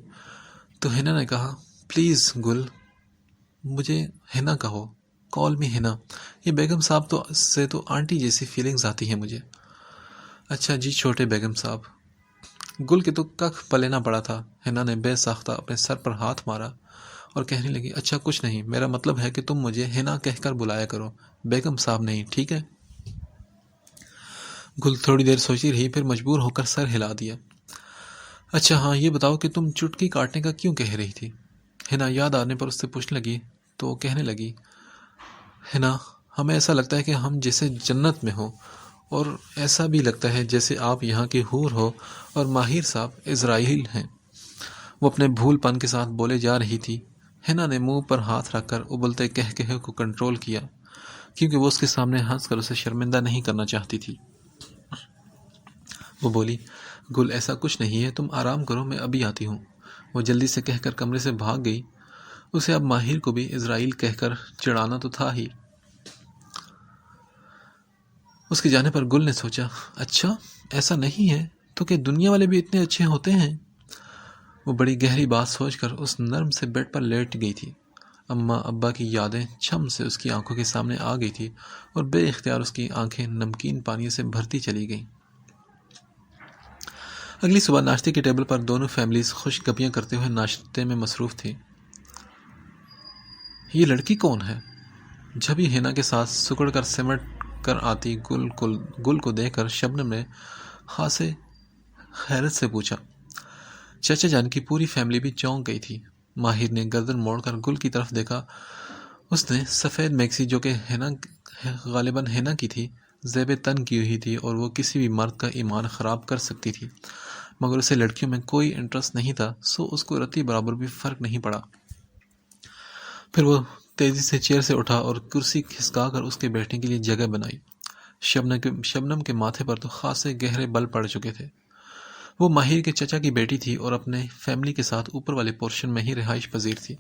تو ہنا نے کہا، پلیز گل مجھے ہنا کہو، کال می ہنا۔ یہ بیگم صاحب سے تو آنٹی جیسی فیلنگز آتی ہیں مجھے۔ اچھا جی چھوٹے بیگم صاحب۔ گل کے تو ککھ پلینا پڑا تھا۔ ہنا نے بے ساختہ اپنے سر پر ہاتھ مارا اور کہنے لگی، اچھا کچھ نہیں، میرا مطلب ہے کہ تم مجھے ہنا کہہ کر بلایا کرو، بیگم صاحب نہیں، ٹھیک ہے؟ گل تھوڑی دیر سوچی رہی، پھر مجبور ہو کر سر ہلا دیا۔ اچھا ہاں یہ بتاؤ کہ تم چٹکی کاٹنے کا کیوں کہہ رہی تھی؟ ہنا یاد آنے پر اس سے پوچھنے لگی تو وہ کہنے لگی، ہنا ہمیں ایسا لگتا ہے کہ ہم جیسے جنت میں ہوں، اور ایسا بھی لگتا ہے جیسے آپ یہاں کی حور ہو اور ماہر صاحب اسرائیل ہیں۔ وہ اپنے بھول پن کے ساتھ بولے جا رہی تھی۔ ہنا نے منہ پر ہاتھ رکھ کر ابلتے کہکہے کو کنٹرول کیا، کیونکہ وہ اس کے سامنے ہنس کر اسے شرمندہ نہیں کرنا چاہتی تھی۔ وہ بولی، گل ایسا کچھ نہیں ہے، تم آرام کرو، میں ابھی آتی ہوں۔ وہ جلدی سے کہہ کر کمرے سے بھاگ گئی۔ اسے اب ماہر کو بھی اسرائیل کہہ کر چڑھانا تو تھا ہی۔ اس کے جانے پر گل نے سوچا، اچھا ایسا نہیں ہے تو کہ دنیا والے بھی اتنے اچھے ہوتے ہیں؟ وہ بڑی گہری بات سوچ کر اس نرم سے بیڈ پر لیٹ گئی تھی۔ اماں ابا کی یادیں چھم سے اس کی آنکھوں کے سامنے آ گئی تھی، اور بے اختیار اس کی آنکھیں نمکین پانی سے بھرتی چلی گئیں۔ اگلی صبح ناشتے کے ٹیبل پر دونوں فیملیز خوش گپیاں کرتے ہوئے ناشتے میں مصروف تھی۔ یہ لڑکی کون ہے؟ جب ہی ہنا کے ساتھ سکڑ کر سمٹ کر آتی گل کو دیکھ کر شبنم نے خاصے حیرت سے پوچھا۔ چچا جان کی پوری فیملی بھی چونک گئی تھی۔ ماہر نے گردن موڑ کر گل کی طرف دیکھا۔ اس نے سفید میکسی جو کہ غالباً ہنا کی تھی، زیب تن کی ہوئی تھی، اور وہ کسی بھی مرد کا ایمان خراب کر سکتی تھی، مگر اسے لڑکیوں میں کوئی انٹرسٹ نہیں تھا، سو اس کو رتی برابر بھی فرق نہیں پڑا۔ پھر وہ تیزی سے چیئر سے اٹھا اور کرسی کھسکا کر اس کے بیٹھنے کے لیے جگہ بنائی۔ شبنم کے ماتھے پر تو خاصے گہرے بل پڑ چکے تھے۔ وہ ماہر کے چچا کی بیٹی تھی اور اپنے فیملی کے ساتھ اوپر والے پورشن میں ہی رہائش پذیر تھی۔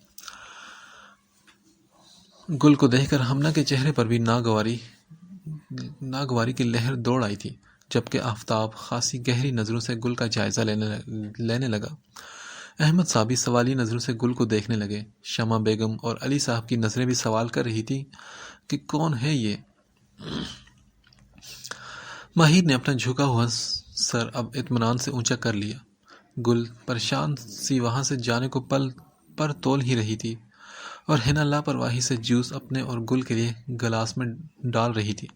گل کو دیکھ کر ہمنا کے چہرے پر بھی ناگواری کی لہر دوڑ آئی تھی، جبکہ آفتاب خاصی گہری نظروں سے گل کا جائزہ لینے لگا۔ احمد صاحب بھی سوالی نظروں سے گل کو دیکھنے لگے۔ شمع بیگم اور علی صاحب کی نظریں بھی سوال کر رہی تھی کہ کون ہے یہ؟ ماہر نے اپنا جھکا ہوا سر اب اطمینان سے اونچا کر لیا۔ گل پریشان سی وہاں سے جانے کو پل پر تول ہی رہی تھی اور حنا لاپرواہی سے جوس اپنے اور گل کے لیے گلاس میں ڈال رہی تھی۔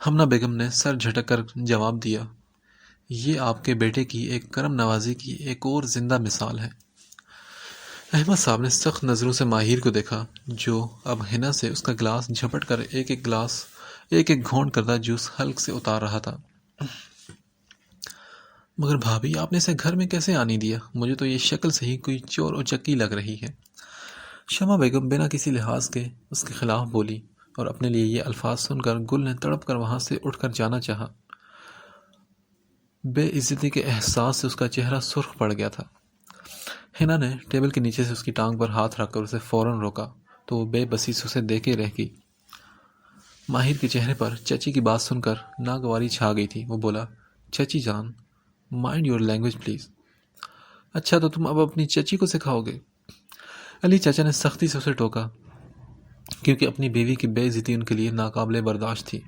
ہمنا بیگم نے سر جھٹک کر جواب دیا، یہ آپ کے بیٹے کی ایک کرم نوازی کی ایک اور زندہ مثال ہے۔ احمد صاحب نے سخت نظروں سے ماہر کو دیکھا، جو اب حنا سے اس کا گلاس جھپٹ کر ایک ایک گھونٹ کرتا جوس حلق سے اتار رہا تھا۔ مگر بھابھی، آپ نے اسے گھر میں کیسے آنے دیا؟ مجھے تو یہ شکل سے ہی کوئی چور و چکی لگ رہی ہے۔ شمع بیگم بنا کسی لحاظ کے اس کے خلاف بولی اور اپنے لیے یہ الفاظ سن کر گل نے تڑپ کر وہاں سے اٹھ کر جانا چاہا۔ بے عزتی کے احساس سے اس کا چہرہ سرخ پڑ گیا تھا۔ حنا نے ٹیبل کے نیچے سے اس کی ٹانگ پر ہاتھ رکھ کر اسے فوراً روکا تو وہ بے بسی سے اسے دیکھے رہ گئی۔ ماہر کے چہرے پر چچی کی بات سن کر ناگواری چھا گئی تھی۔ وہ بولا، چچی جان، مائنڈ یور لینگویج پلیز۔ اچھا، تو تم اب اپنی چچی کو سکھاؤ گے؟ علی چاچا نے سختی سے اسے ٹوکا، کیونکہ اپنی بیوی کی بے عزتی ان کے لیے ناقابل برداشت تھی۔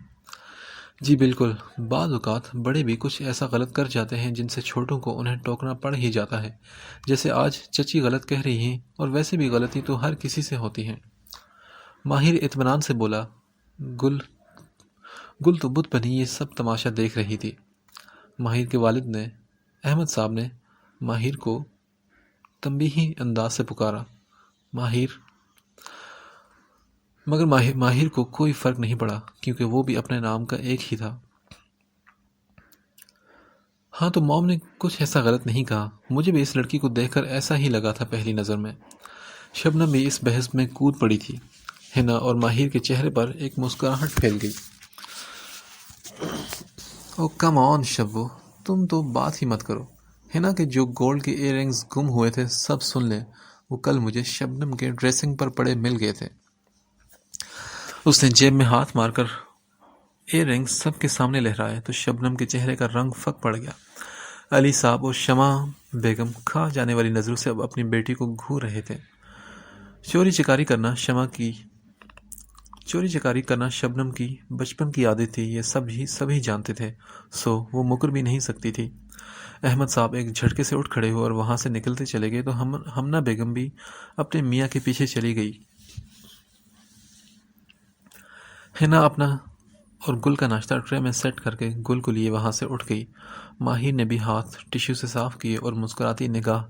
جی بالکل، بعض اوقات بڑے بھی کچھ ایسا غلط کر جاتے ہیں جن سے چھوٹوں کو انہیں ٹوکنا پڑ ہی جاتا ہے، جیسے آج چچی غلط کہہ رہی ہیں، اور ویسے بھی غلطی تو ہر کسی سے ہوتی ہے۔ ماہر اطمینان سے بولا، گل تو بت بنی یہ سب تماشا دیکھ رہی تھی۔ ماہر کے والد نے احمد صاحب نے ماہر کو تنبیہی انداز سے پکارا، مگر ماہر کو کوئی فرق نہیں پڑا، کیونکہ وہ بھی اپنے نام کا ایک ہی تھا۔ ہاں، تو موم نے کچھ ایسا غلط نہیں کہا، مجھے بھی اس لڑکی کو دیکھ کر ایسا ہی لگا تھا پہلی نظر میں۔ شبنم بھی اس بحث میں کود پڑی تھی۔ حنا اور ماہر کے چہرے پر ایک مسکراہٹ پھیل گئی۔ او کم آن شبو، تم تو بات ہی مت کرو۔ حنا کے جو گولڈ کے ایئر رنگز گم ہوئے تھے سب سن لیں، وہ کل مجھے شبنم کے ڈریسنگ پر پڑے مل گئے تھے۔ اس نے جیب میں ہاتھ مار کر ایئر رنگ سب کے سامنے لہرائے تو شبنم کے چہرے کا رنگ پھک پڑ گیا۔ علی صاحب اور شمع بیگم کھا جانے والی نظروں سے اب اپنی بیٹی کو گھور رہے تھے۔ چوری چکاری کرنا شبنم کی بچپن کی عادت تھی، یہ سبھی جانتے تھے، سو وہ مکر بھی نہیں سکتی تھی۔ احمد صاحب ایک جھٹکے سے اٹھ کھڑے ہوئے اور وہاں سے نکلتے چلے گئے تو ہمنا بیگم بھی اپنے میاں کے پیچھے چلی گئی۔ حنا اپنا اور گل کا ناشتہ ٹرے میں سیٹ کر کے گل کو لیے وہاں سے اٹھ گئی۔ ماہر نے بھی ہاتھ ٹشو سے صاف کیے اور مسکراتی نگاہ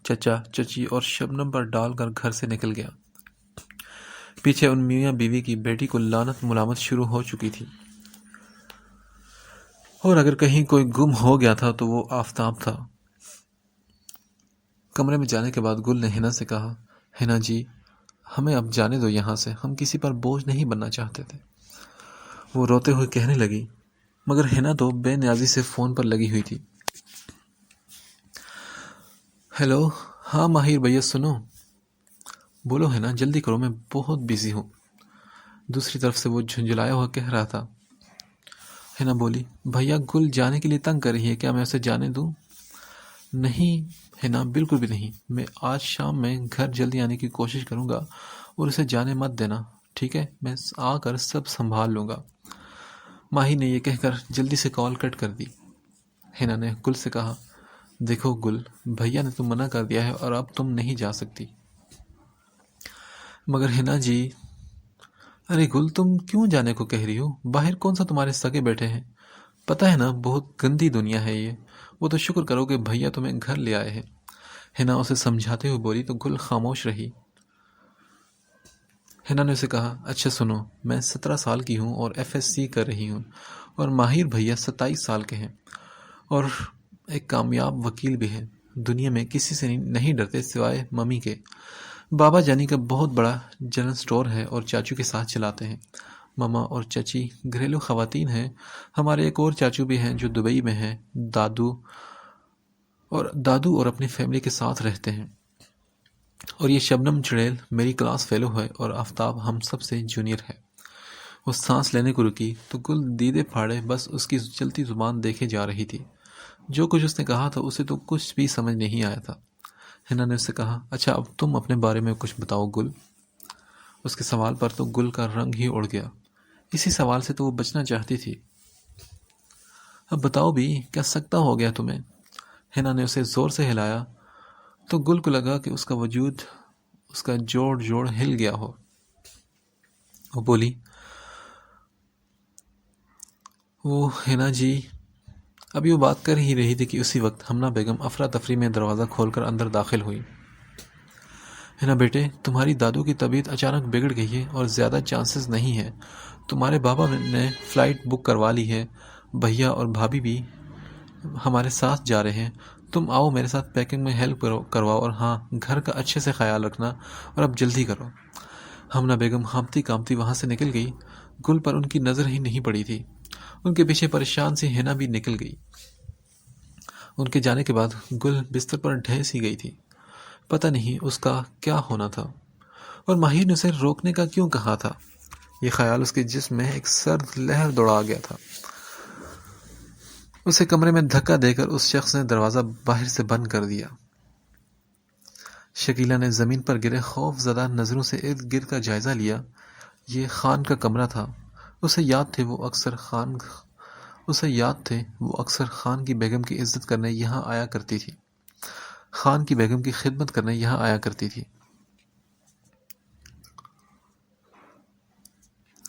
چچا، چچی اور شبنم پر ڈال کر گھر سے نکل گیا۔ پیچھے ان میاں بیوی کی بیٹی کو لعنت ملامت شروع ہو چکی تھی، اور اگر کہیں کوئی گم ہو گیا تھا تو وہ آفتاب تھا۔ کمرے میں جانے کے بعد گل نے حنا سے کہا، حنا جی، ہمیں اب جانے دو یہاں سے، ہم کسی پر بوجھ نہیں بننا چاہتے تھے۔ وہ روتے ہوئے کہنے لگی، مگر حنا تو بے نیازی سے فون پر لگی ہوئی تھی۔ ہیلو، ہاں ماہر بھیا سنو۔ بولو حنا، جلدی کرو، میں بہت بزی ہوں۔ دوسری طرف سے وہ جھنجھلایا ہوا کہہ رہا تھا۔ حنا بولی، بھیا گل جانے کے لیے تنگ کر رہی ہے، کیا میں اسے جانے دوں؟ نہیں حنا، بالکل بھی نہیں، میں آج شام میں گھر جلدی آنے کی کوشش کروں گا اور اسے جانے مت دینا، ٹھیک ہے؟ میں آ کر سب سنبھال لوں گا۔ ماہر نے یہ کہہ کر جلدی سے کال کٹ کر دی۔ حنا نے گل سے کہا، دیکھو گل، بھیا نے تو منع کر دیا ہے اور اب تم نہیں جا سکتی۔ مگر حنا جی، ارے گل، تم کیوں جانے کو کہہ رہی ہو؟ باہر کون سا تمہارے سگے بیٹھے ہیں؟ پتہ ہے نا، بہت گندی دنیا ہے یہ، وہ تو شکر کرو کہ بھیا تمہیں گھر لے آئے ہیں۔ حنا اسے سمجھاتے ہوئے بولی تو گل خاموش رہی۔ حنا نے اسے کہا، اچھا سنو، میں 17 سال کی ہوں اور FSC کر رہی ہوں، اور ماہر بھیا 27 سال کے ہیں اور ایک کامیاب وکیل بھی ہیں، دنیا میں کسی سے نہیں ڈرتے سوائے ممی کے۔ بابا جانی کا بہت بڑا جنرل سٹور ہے اور چاچو کے ساتھ چلاتے ہیں۔ ماما اور چچی گھریلو خواتین ہیں. ہمارے ایک اور چاچو بھی ہیں جو دبئی میں ہیں. دادو اور اپنی فیملی کے ساتھ رہتے ہیں. اور یہ شبنم چڑیل میری کلاس فیلو ہے اور آفتاب ہم سب سے جونیئر ہے. وہ سانس لینے کو رکی تو گل دیدے پھاڑے بس اس کی چلتی زبان دیکھے جا رہی تھی. جو کچھ اس نے کہا تھا اسے تو کچھ بھی سمجھ نہیں آیا تھا. ہنا نے اس سے کہا, اچھا اب تم اپنے بارے میں کچھ بتاؤ گل. اس کے سوال پر تو گل کا رنگ ہی اڑ گیا. اسی سوال سے تو وہ بچنا چاہتی تھی. اب بتاؤ بھی, کیا سکتا ہو گیا تمہیں؟ ہنا نے اسے زور سے ہلایا تو گل کو لگا کہ اس کا وجود, اس کا جوڑ ہل گیا ہو. وہ بولی, وہ ہنا جی. ابھی وہ بات کر ہی رہی تھی کہ اسی وقت ہمنا بیگم افراتفری میں دروازہ کھول کر اندر داخل ہوئی. ہنا بیٹے, تمہاری دادو کی طبیعت اچانک بگڑ گئی ہے اور زیادہ چانسز نہیں ہے. تمہارے بابا نے فلائٹ بک کروا لی ہے. بھیا اور بھابھی بھی ہمارے ساتھ جا رہے ہیں. تم آؤ میرے ساتھ پیکنگ میں ہیلپ کرواؤ, اور ہاں, گھر کا اچھے سے خیال رکھنا, اور اب جلدی کرو. ہمنا بیگم ہانپتی کانپتی وہاں سے نکل گئی. گل پر ان کی نظر ہی نہیں پڑی تھی. ان کے پیچھے پریشان سی ہنا بھی نکل گئی. ان کے جانے کے بعد گل بستر پر ڈھہ سی گئی تھی. پتہ نہیں اس کا کیا ہونا تھا, اور ماہر نے اسے روکنے کا کیوں کہا تھا. یہ خیال اس کے جسم میں ایک سرد لہر دوڑا گیا تھا. اسے کمرے میں دھکا دے کر اس شخص نے دروازہ باہر سے بند کر دیا. شکیلا نے زمین پر گرے خوف زدہ نظروں سے ارد گرد کا جائزہ لیا. یہ خان کا کمرہ تھا. اسے یاد تھے وہ اکثر خان کی بیگم کی عزت کرنے یہاں آیا کرتی تھی. خان کی بیگم کی خدمت کرنے یہاں آیا کرتی تھی.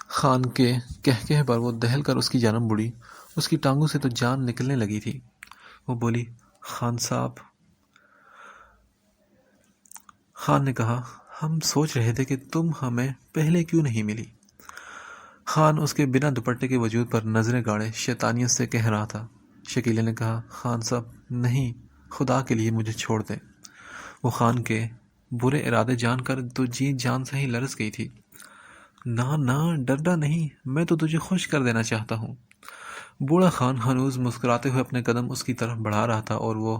خان کے کہکہے پر وہ دہل کر اس کی جانب بڑھی. اس کی ٹانگوں سے تو جان نکلنے لگی تھی. وہ بولی, خان صاحب. خان نے کہا, ہم سوچ رہے تھے کہ تم ہمیں پہلے کیوں نہیں ملی. خان اس کے بنا دوپٹے کے وجود پر نظریں گاڑے شیطانیت سے کہہ رہا تھا. شکیلے نے کہا, خان صاحب نہیں, خدا کے لیے مجھے چھوڑ دیں. وہ خان کے برے ارادے جان کر تو جی جان سے ہی لرز گئی تھی. نہ ڈرنا نہیں, میں تو تجھے خوش کر دینا چاہتا ہوں. بوڑھا خان ہنوز مسکراتے ہوئے اپنے قدم اس کی طرف بڑھا رہا تھا, اور وہ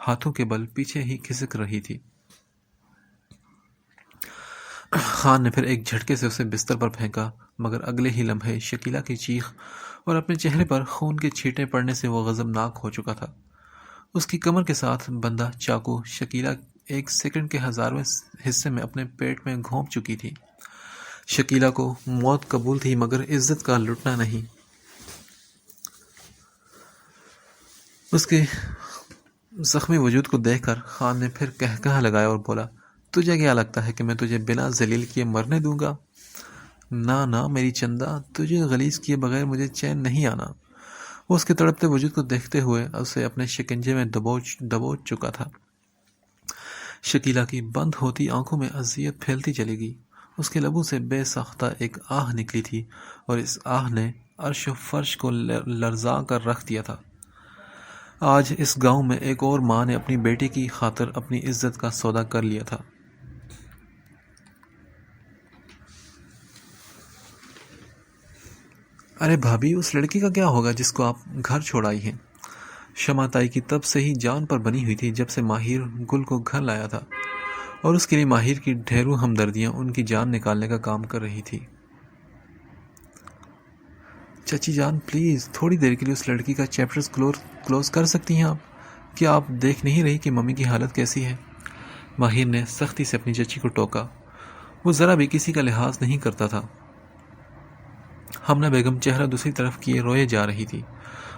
ہاتھوں کے بل پیچھے ہی کھسک رہی تھی. خان نے پھر ایک جھٹکے سے اسے بستر پر پھینکا, مگر اگلے ہی لمحے شکیلا کی چیخ اور اپنے چہرے پر خون کے چھینٹے پڑنے سے وہ غضبناک ہو چکا تھا. اس کی کمر کے ساتھ بندھا چاقو شکیلا ایک سیکنڈ کے 1000ویں حصے میں اپنے پیٹ میں گھونپ چکی تھی. شکیلا کو موت قبول تھی, مگر عزت کا لٹنا نہیں. اس کے زخمی وجود کو دیکھ کر خان نے پھر کہا لگایا اور بولا, تجھے کیا لگتا ہے کہ میں تجھے بنا ذلیل کیے مرنے دوں گا؟ نہ میری چندا, تجھے غلیظ کیے بغیر مجھے چین نہیں آنا. وہ اس کے تڑپتے وجود کو دیکھتے ہوئے اسے اپنے شکنجے میں دبوچ چکا تھا. شکیلا کی بند ہوتی آنکھوں میں اذیت پھیلتی چلی گئی. اس کے لبوں سے بے ساختہ ایک آہ نکلی تھی, اور اس آہ نے عرش و فرش کو لرزا کر رکھ دیا تھا. آج اس گاؤں میں ایک اور ماں نے اپنی بیٹی کی خاطر اپنی عزت کا سودا کر لیا تھا. ارے بھابھی, اس لڑکی کا کیا ہوگا جس کو آپ گھر چھوڑ آئی ہیں؟ شمع تائی کی تب سے ہی جان پر بنی ہوئی تھی جب سے ماہر گل کو گھر لایا تھا, اور اس کے لیے ماہر کی ڈھیروں ہمدردیاں ان کی جان نکالنے کا کام کر رہی تھی. چچی جان پلیز, تھوڑی دیر کے لیے اس لڑکی کا چیپٹر کلوز کر سکتی ہیں آپ؟ کیا آپ دیکھ نہیں رہی کہ ممی کی حالت کیسی ہے؟ ماہر نے سختی سے اپنی چچی کو ٹوکا. وہ ذرا بھی کسی کا لحاظ نہیں کرتا تھا. ہمنا بیگم چہرہ دوسری طرف کیے روئے جا رہی تھی.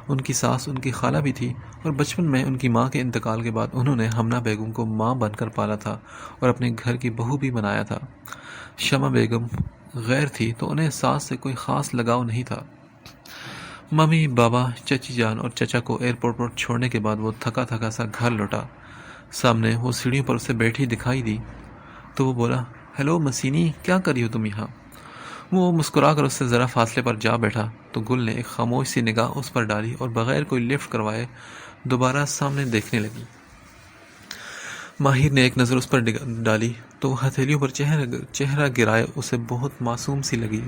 ان کی ساس ان کی خالہ بھی تھی, اور بچپن میں ان کی ماں کے انتقال کے بعد انہوں نے ہمنا بیگم کو ماں بن کر پالا تھا اور اپنے گھر کی بہو بھی بنایا تھا. شمع بیگم غیر تھی تو انہیں ساس سے کوئی خاص لگاؤ نہیں تھا. ممی, بابا, چچی جان اور چچا کو ایئرپورٹ پر چھوڑنے کے بعد وہ تھکا سا گھر لوٹا. سامنے وہ سیڑھیوں پر اسے بیٹھی دکھائی دی تو وہ بولا, ہیلو مسینی, کیا کر رہی ہو تم یہاں؟ وہ مسکرا کر اس سے ذرا فاصلے پر جا بیٹھا تو گل نے ایک خاموش سی نگاہ اس پر ڈالی اور بغیر کوئی لفٹ کروائے دوبارہ سامنے دیکھنے لگی. ماہر نے ایک نظر اس پر ڈالی تو وہ ہتھیلیوں پر چہرہ گرائے اسے بہت معصوم سی لگی.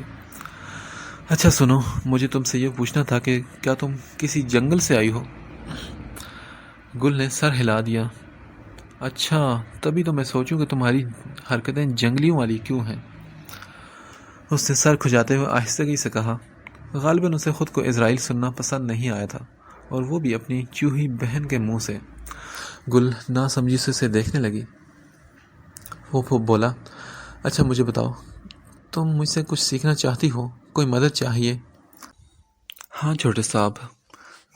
اچھا سنو، مجھے تم سے یہ پوچھنا تھا کہ کیا تم کسی جنگل سے آئی ہو؟ گل نے سر ہلا دیا۔ اچھا، تبھی تو میں سوچوں کہ تمہاری حرکتیں جنگلیوں والی کیوں ہیں۔ اس نے سر کھجاتے ہوئے آہستگی سے کہا۔ غالباً اسے خود کو اسرائیل سننا پسند نہیں آیا تھا، اور وہ بھی اپنی چوہی بہن کے منہ سے۔ گل ناسمجھی سے اسے دیکھنے لگی۔ وہ بولا، اچھا مجھے بتاؤ، تم مجھ سے کچھ سیکھنا چاہتی ہو؟ کوئی مدد چاہیے؟ ہاں چھوٹے صاحب،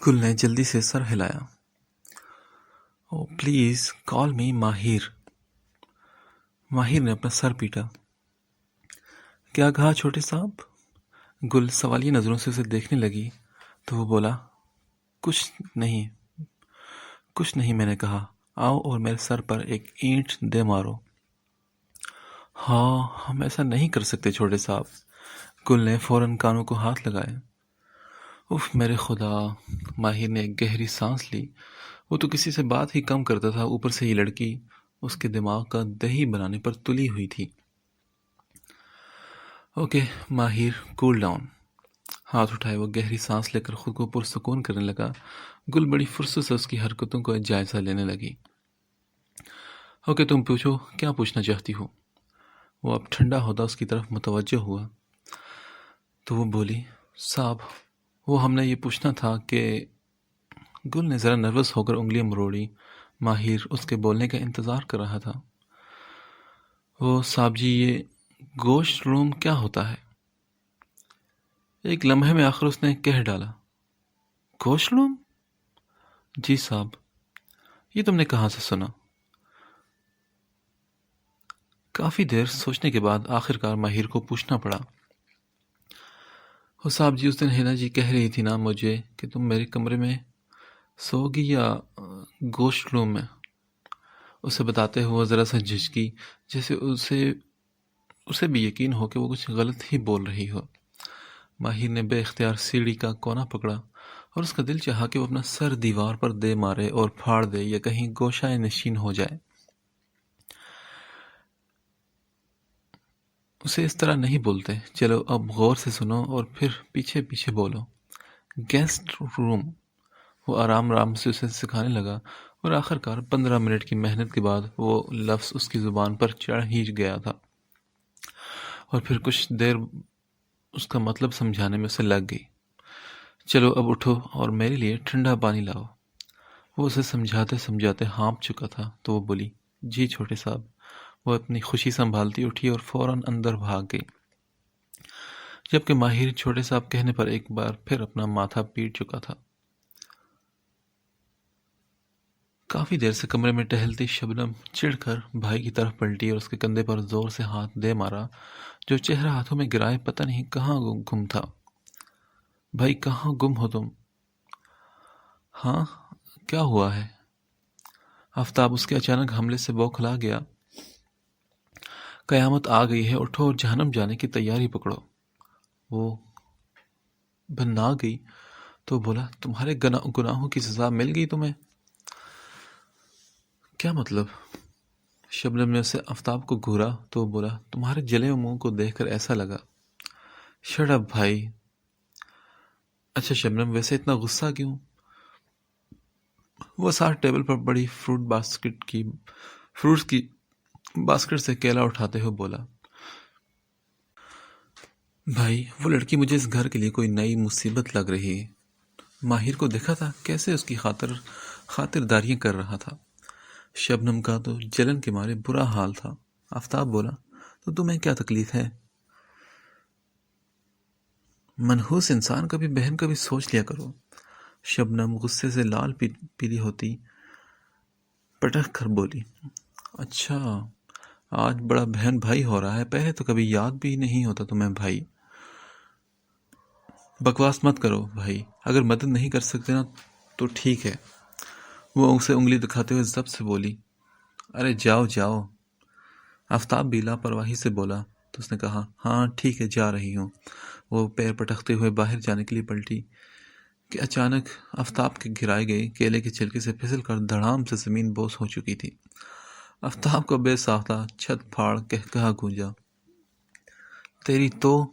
گل نے جلدی سے سر ہلایا۔ او پلیز کال می ماہر۔ ماہر نے اپنا سر پیٹا۔ کیا کہا چھوٹے صاحب؟ گل سوالیہ نظروں سے اسے دیکھنے لگی تو وہ بولا، کچھ نہیں میں نے کہا، آؤ اور میرے سر پر ایک اینٹ دے مارو۔ ہاں ہم ایسا نہیں کر سکتے چھوٹے صاحب۔ گل نے فوراً کانوں کو ہاتھ لگائے۔ اف میرے خدا، ماہر نے ایک گہری سانس لی۔ وہ تو کسی سے بات ہی کم کرتا تھا، اوپر سے یہ لڑکی اس کے دماغ کا دہی بنانے پر تلی ہوئی تھی۔ اوکے ماہر، کول ڈاؤن۔ ہاتھ اٹھائے وہ گہری سانس لے کر خود کو پرسکون کرنے لگا۔ گل بڑی فرصت سے اس کی حرکتوں کو جائزہ لینے لگی۔ اوکے تم پوچھو، کیا پوچھنا چاہتی ہو؟ وہ اب ٹھنڈا ہوتا اس کی طرف متوجہ ہوا تو وہ بولی، صاحب وہ ہم نے یہ پوچھنا تھا کہ… گل نے ذرا نروس ہو کر انگلیاں مروڑی۔ ماہر اس کے بولنے کا انتظار کر رہا تھا۔ وہ صاحب جی، یہ گوشت روم کیا ہوتا ہے؟ ایک لمحے میں آخر اس نے کہہ ڈالا، گوشت روم؟ جی صاحب۔ یہ تم نے کہاں سے سنا؟ کافی دیر سوچنے کے بعد آخرکار ماہر کو پوچھنا پڑا۔ وہ صاحب جی، اس دن ہینا جی کہہ رہی تھی نا مجھے کہ تم میرے کمرے میں سو گی یا گوشت روم میں؟ اسے بتاتے ہوئے ذرا سا جھجکی، جیسے اسے بھی یقین ہو کہ وہ کچھ غلط ہی بول رہی ہو۔ ماہر نے بے اختیار سیڑھی کا کونا پکڑا اور اس کا دل چاہا کہ وہ اپنا سر دیوار پر دے مارے اور پھاڑ دے یا کہیں گوشائے نشین ہو جائے۔ اسے اس طرح نہیں بولتے۔ چلو اب غور سے سنو اور پھر پیچھے پیچھے بولو۔ گیسٹ روم۔ وہ آرام سے اسے سکھانے لگا اور آخرکار 15 منٹ کی محنت کے بعد وہ لفظ اس کی زبان پر چڑھ ہی گیا تھا، اور پھر کچھ دیر اس کا مطلب سمجھانے میں اسے لگ گئی۔ چلو اب اٹھو اور میرے لیے ٹھنڈا پانی لاؤ۔ وہ اسے سمجھاتے ہانپ چکا تھا تو وہ بولی، جی چھوٹے صاحب۔ وہ اپنی خوشی سنبھالتی اٹھی اور فوراً اندر بھاگ گئی، جبکہ ماہر چھوٹے صاحب کہنے پر ایک بار پھر اپنا ماتھا پیٹ چکا تھا۔ کافی دیر سے کمرے میں ٹہلتی شبنم چڑھ کر بھائی کی طرف پلٹی اور اس کے کندھے پر زور سے ہاتھ دے مارا، جو چہرہ ہاتھوں میں گرائے پتہ نہیں کہاں گم تھا۔ بھائی کہاں گم ہو تم؟ ہاں کیا ہوا ہے؟ آفتاب اس کے اچانک حملے سے بوکھلا گیا۔ قیامت آ گئی ہے، اٹھو اور جہنم جانے کی تیاری پکڑو۔ وہ بنا گئی تو بولا، تمہارے گناہوں کی سزا مل گئی تمہیں؟ کیا مطلب؟ شبنم نے اسے آفتاب کو گھورا تو وہ بولا، تمہارے جلے ہوئے منہ کو دیکھ کر ایسا لگا۔ شٹ اپ بھائی۔ اچھا شبنم، ویسے اتنا غصہ کیوں؟ وہ ساتھ ٹیبل پر بڑی فروٹس کی باسکٹ سے کیلا اٹھاتے ہوئے بولا، بھائی وہ لڑکی مجھے اس گھر کے لیے کوئی نئی مصیبت لگ رہی ہے۔ ماہر کو دیکھا تھا کیسے اس کی خاطرداریاں کر رہا تھا۔ شبنم کا تو جلن کے مارے برا حال تھا۔ آفتاب بولا، تو تمہیں کیا تکلیف ہے؟ منحوس انسان کا بھی بہن کا بھی سوچ لیا کرو۔ شبنم غصے سے لال پیلی ہوتی پٹک کر بولی، اچھا آج بڑا بہن بھائی ہو رہا ہے، پہلے تو کبھی یاد بھی نہیں ہوتا تمہیں بھائی۔ بکواس مت کرو بھائی، اگر مدد نہیں کر سکتے نا تو ٹھیک ہے۔ وہ اسے انگلی دکھاتے ہوئے ضبط سے بولی، ارے جاؤ۔ آفتاب بھی لاپرواہی سے بولا تو اس نے کہا، ہاں ٹھیک ہے جا رہی ہوں۔ وہ پیر پٹکتے ہوئے باہر جانے کے لیے پلٹی کہ اچانک آفتاب کے گرائے گئے کیلے کے چھلکے سے پھسل کر دھڑام سے زمین بوس ہو چکی تھی۔ آفتاب کو بے ساختہ چھت پھاڑ کہا گونجا، تیری تو…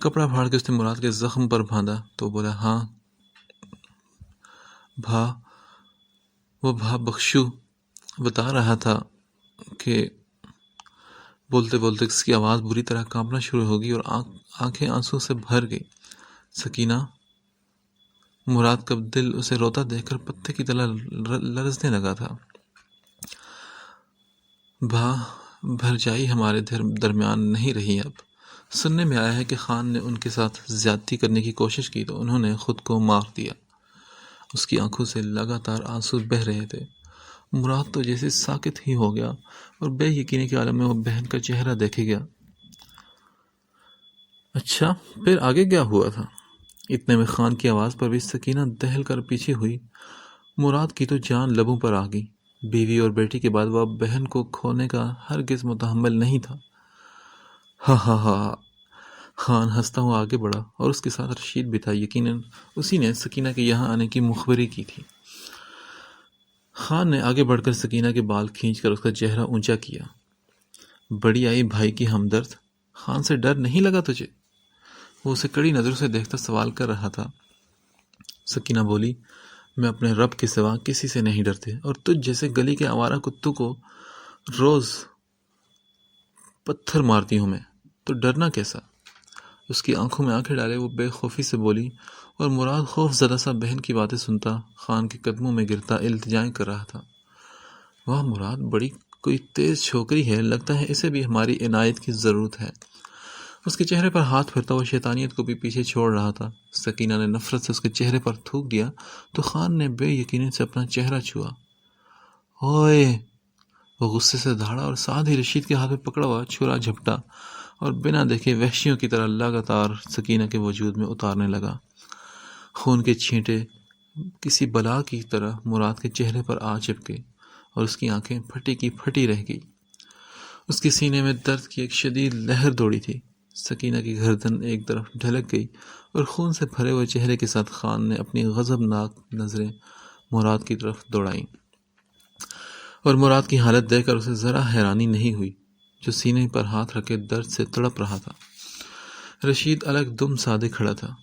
کپڑا پھاڑ کے اس نے مراد کے زخم پر باندھا تو بولا، ہاں بھا، وہ بھا بخشو بتا رہا تھا کہ بولتے بولتے اس کی آواز بری طرح کانپنا شروع ہوگی اور آنکھیں آنسو سے بھر گئی۔ سکینہ، مراد کا دل اسے روتا دیکھ کر پتے کی طرح لرزنے لگا تھا۔ بھا، بھرجائی ہمارے درمیان نہیں رہی اب۔ سننے میں آیا ہے کہ خان نے ان کے ساتھ زیادتی کرنے کی کوشش کی تو انہوں نے خود کو مار دیا۔ اس کی آنکھوں سے لگاتار آنسو بہہ رہے تھے۔ مراد تو جیسے ساکت ہی ہو گیا اور بے یقینی کے عالم میں وہ بہن کا چہرہ دیکھے گیا۔ اچھا، پھر آگے کیا ہوا تھا؟ اتنے میں خان کی آواز پر بھی سکینہ دہل کر پیچھے ہوئی۔ مراد کی تو جان لبوں پر آ گئی۔ بیوی اور بیٹی کے بعد وہ بہن کو کھونے کا ہرگز متحمل نہیں تھا۔ ہاں ہاں ہاں۔ خان ہنستا ہوا آگے بڑھا اور اس کے ساتھ رشید بھی تھا۔ یقیناً اسی نے سکینہ کے یہاں آنے کی مخبری کی تھی۔ خان نے آگے بڑھ کر سکینہ کے بال کھینچ کر اس کا چہرہ اونچا کیا۔ بڑی آئی بھائی کی ہمدرد، خان سے ڈر نہیں لگا تجھے؟ وہ اسے کڑی نظروں سے دیکھتا سوال کر رہا تھا۔ سکینہ بولی، میں اپنے رب کے سوا کسی سے نہیں ڈرتے، اور تجھ جیسے گلی کے آوارہ کتوں کو روز پتھر مارتی ہوں میں، تو ڈرنا کیسا؟ اس کی آنکھوں میں آنکھیں ڈالے وہ بے خوفی سے بولی، اور مراد خوف زدہ سا بہن کی باتیں سنتا خان کے قدموں میں گرتا التجائیں کر رہا تھا۔ واہ مراد، بڑی کوئی تیز چھوکری ہے، لگتا ہے اسے بھی ہماری عنایت کی ضرورت ہے۔ اس کے چہرے پر ہاتھ پھرتا وہ شیطانیت کو بھی پیچھے چھوڑ رہا تھا۔ سکینہ نے نفرت سے اس کے چہرے پر تھوک دیا تو خان نے بے یقینی سے اپنا چہرہ چھوا۔ اوئے! وہ غصے سے دھاڑا اور ساتھ ہی رشید کے ہاتھ میں پکڑا ہوا چھرا جھپٹا اور بنا دیکھے وحشیوں کی طرح لگاتار سکینہ کے وجود میں اتارنے لگا۔ خون کے چھینٹے کسی بلا کی طرح مراد کے چہرے پر آ چپکے اور اس کی آنکھیں پھٹی کی پھٹی رہ گئی۔ اس کے سینے میں درد کی ایک شدید لہر دوڑی تھی۔ سکینہ کی گردن ایک طرف ڈھلک گئی اور خون سے بھرے ہوئے چہرے کے ساتھ خان نے اپنی غضبناک نظریں مراد کی طرف دوڑائیں، اور مراد کی حالت دیکھ کر اسے ذرا حیرانی نہیں ہوئی، جو سینے پر ہاتھ رکھے درد سے تڑپ رہا تھا۔ رشید الگ دم سادے کھڑا تھا۔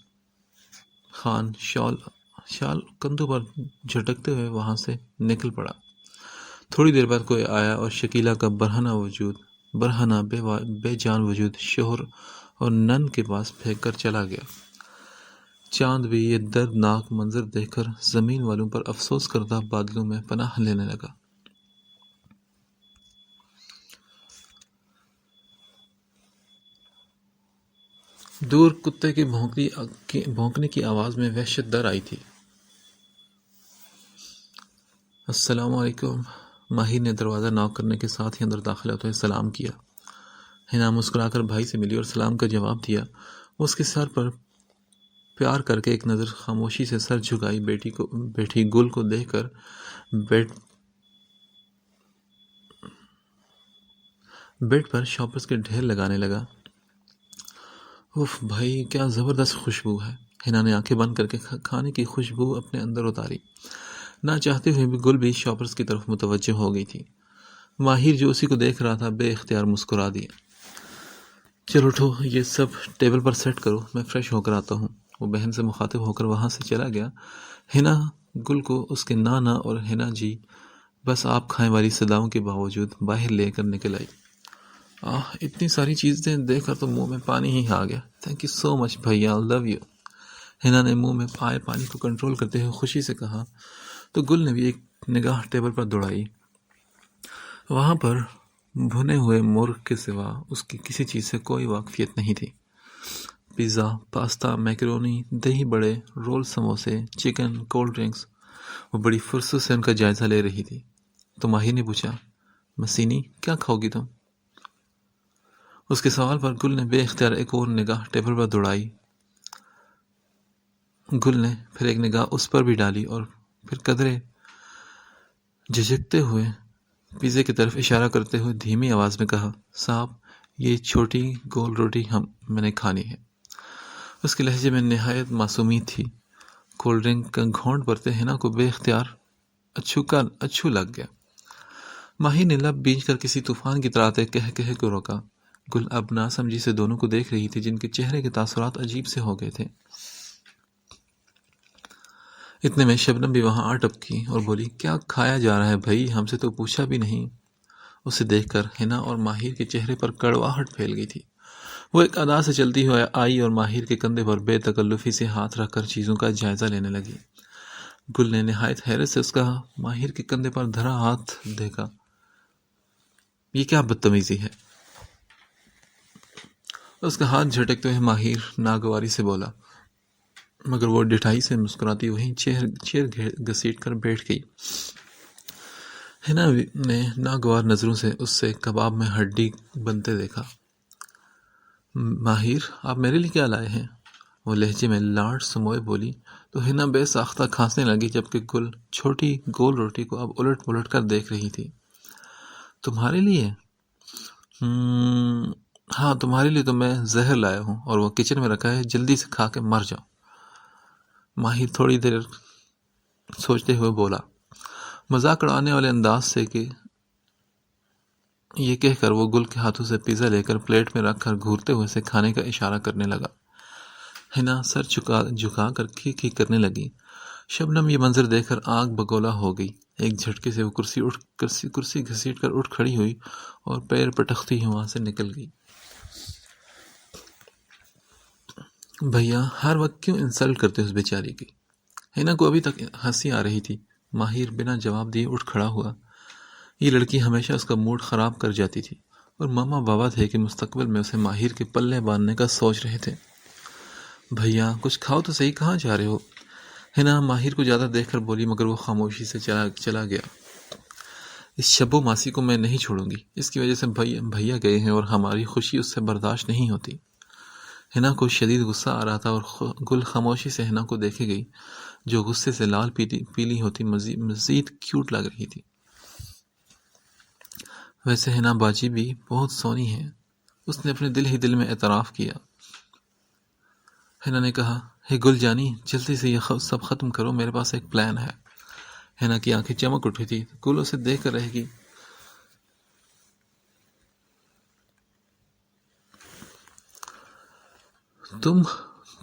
خان شال کندھوں پر جھٹکتے ہوئے وہاں سے نکل پڑا۔ تھوڑی دیر بعد کوئی آیا اور شکیلہ کا برہنہ بے جان وجود شوہر اور نن کے پاس پھینک کر چلا گیا۔ چاند بھی یہ دردناک منظر دیکھ کر زمین والوں پر افسوس کردہ بادلوں میں پناہ لینے لگا۔ دور کتے کے بھونکنے کی آواز میں وحشت در آئی تھی۔ السلام علیکم۔ ماہر نے دروازہ ناک کرنے کے ساتھ ہی اندر داخل ہوتے ہوئے سلام کیا۔ حنا مسکرا کر بھائی سے ملی اور سلام کا جواب دیا۔ وہ اس کے سر پر پیار کر کے ایک نظر خاموشی سے سر جھکائی بیٹھی گل کو دیکھ کر بیڈ پر شاپرز کے ڈھیر لگانے لگا۔ اف بھائی، کیا زبردست خوشبو ہے۔ حنا نے آنکھیں بند کر کے کھانے کی خوشبو اپنے اندر اتاری۔ نہ چاہتے ہوئے بھی گل بھی شاپرز کی طرف متوجہ ہو گئی تھی۔ ماہر جو اسی کو دیکھ رہا تھا بے اختیار مسکرا دیا۔ چلو اٹھو، یہ سب ٹیبل پر سیٹ کرو، میں فریش ہو کر آتا ہوں۔ وہ بہن سے مخاطب ہو کر وہاں سے چلا گیا۔ حنا گل کو اس کے نانا اور حنا جی بس آپ کھائیں والی صداؤں کے باوجود باہر لے کر نکل آئی۔ اتنی ساری چیزیں دیکھ کر تو منہ میں پانی ہی آ گیا۔ تھینک یو سو مچ بھیا، لو یو۔ حنا نے منہ میں آئے پانی کو کنٹرول کرتے ہوئے خوشی سے کہا تو گل نے بھی ایک نگاہ ٹیبل پر دوڑائی۔ وہاں پر بھنے ہوئے مرغ کے سوا اس کی کسی چیز سے کوئی واقفیت نہیں تھی۔ پیزا، پاستا، میکرونی، دہی بڑے، رول، سموسے، چکن، کولڈ ڈرنکس۔ وہ بڑی فرصت سے ان کا جائزہ لے رہی تھی۔ تو ماہر نے پوچھا، مسینی کیا کھاؤ گی تم؟ اس کے سوال پر گل نے بے اختیار ایک اور نگاہ ٹیبل پر دوڑائی۔ گل نے پھر ایک نگاہ اس پر بھی ڈالی اور پھر قدرے جھجکتے ہوئے پیزے کی طرف اشارہ کرتے ہوئے دھیمی آواز میں کہا، صاحب یہ چھوٹی گول روٹی میں نے کھانی ہے۔ اس کے لہجے میں نہایت معصومیت تھی۔ کولڈ ڈرنک کا گھونٹ بھرتے حنا کو بے اختیار اچھو لگ گیا۔ ماہر نے لب بیچ کر کسی طوفان کی طرح کہہ کو روکا، گل اب ناسمجھی سے دونوں کو دیکھ رہی تھی، جن کے چہرے کے تاثرات عجیب سے ہو گئے تھے۔ اتنے میں شبنم بھی وہاں آ ٹپکی اور بولی، کیا کھایا جا رہا ہے بھائی؟ ہم سے تو پوچھا بھی نہیں۔ اسے دیکھ کر حنا اور ماہر کے چہرے پر کڑواہٹ پھیل گئی تھی۔ وہ ایک ادا سے چلتی ہوئی آئی اور ماہر کے کندھے پر بے تکلفی سے ہاتھ رکھ کر چیزوں کا جائزہ لینے لگی۔ گل نے نہایت حیرت سے اس کا ماہر کے کندھے پر دھرا ہاتھ دیکھا۔ یہ کیا بدتمیزی ہے؟ اس کا ہاتھ جھٹکتے ہوئے ماہر ناگواری سے بولا، مگر وہ ڈٹھائی سے مسکراتی وہیں چیر گھسیٹ کر بیٹھ گئی۔ حنا نے ناگوار نظروں سے اس سے کباب میں ہڈی بنتے دیکھا۔ ماہر، آپ میرے لیے کیا لائے ہیں؟ وہ لہجے میں لاڈ سموئے بولی تو حنا بے ساختہ کھانسنے لگی، جبکہ گل چھوٹی گول روٹی کو اب الٹ پلٹ کر دیکھ رہی تھی۔ تمہارے لیے؟ ہاں تمہارے لیے تو میں زہر لایا ہوں اور وہ کچن میں رکھا ہے، جلدی سے کھا کے مر جاؤ۔ ماہر تھوڑی دیر سوچتے ہوئے بولا، مذاق اڑانے والے انداز سے کہ یہ کہہ کر وہ گل کے ہاتھوں سے پیزا لے کر پلیٹ میں رکھ کر گھورتے ہوئے سے کھانے کا اشارہ کرنے لگا۔ حنا سر جھکا کر کھی کرنے لگی۔ شبنم یہ منظر دیکھ کر آگ بگولا ہو گئی۔ ایک جھٹکے سے وہ کرسی گھسیٹ کر اٹھ کھڑی ہوئی اور پیر پٹکتی ہوئی وہاں سے نکل گئی۔ بھیا ہر وقت کیوں انسلٹ کرتے اس بیچاری کی؟ حنا کو ابھی تک ہنسی آ رہی تھی۔ ماہر بنا جواب دیے اٹھ کھڑا ہوا۔ یہ لڑکی ہمیشہ اس کا موڈ خراب کر جاتی تھی، اور ماما بابا تھے کہ مستقبل میں اسے ماہر کے پلے باندھنے کا سوچ رہے تھے۔ بھیا کچھ کھاؤ تو صحیح، کہاں جا رہے ہو؟ حنا ماہر کو زیادہ دیکھ کر بولی، مگر وہ خاموشی سے چلا گیا۔ اس شبو ماسی کو میں نہیں چھوڑوں گی، اس کی وجہ سے بھیا گئے ہیں اور ہماری خوشی اس سے برداشت نہیں ہوتی۔ حنا کو شدید غصہ آ رہا تھا اور گل خاموشی سے حنا کو دیکھے گئی، جو غصے سے لال پیلی ہوتی مزید کیوٹ لگ رہی تھی۔ ویسے حنا باجی بھی بہت سونی ہے، اس نے اپنے دل ہی دل میں اعتراف کیا۔ حنا نے کہا، ہے گل جانی، جلدی سے یہ سب ختم کرو، میرے پاس ایک پلان ہے۔ حنا کی آنکھیں چمک اٹھی تھی۔ گل اسے دیکھ کر رہ گئی۔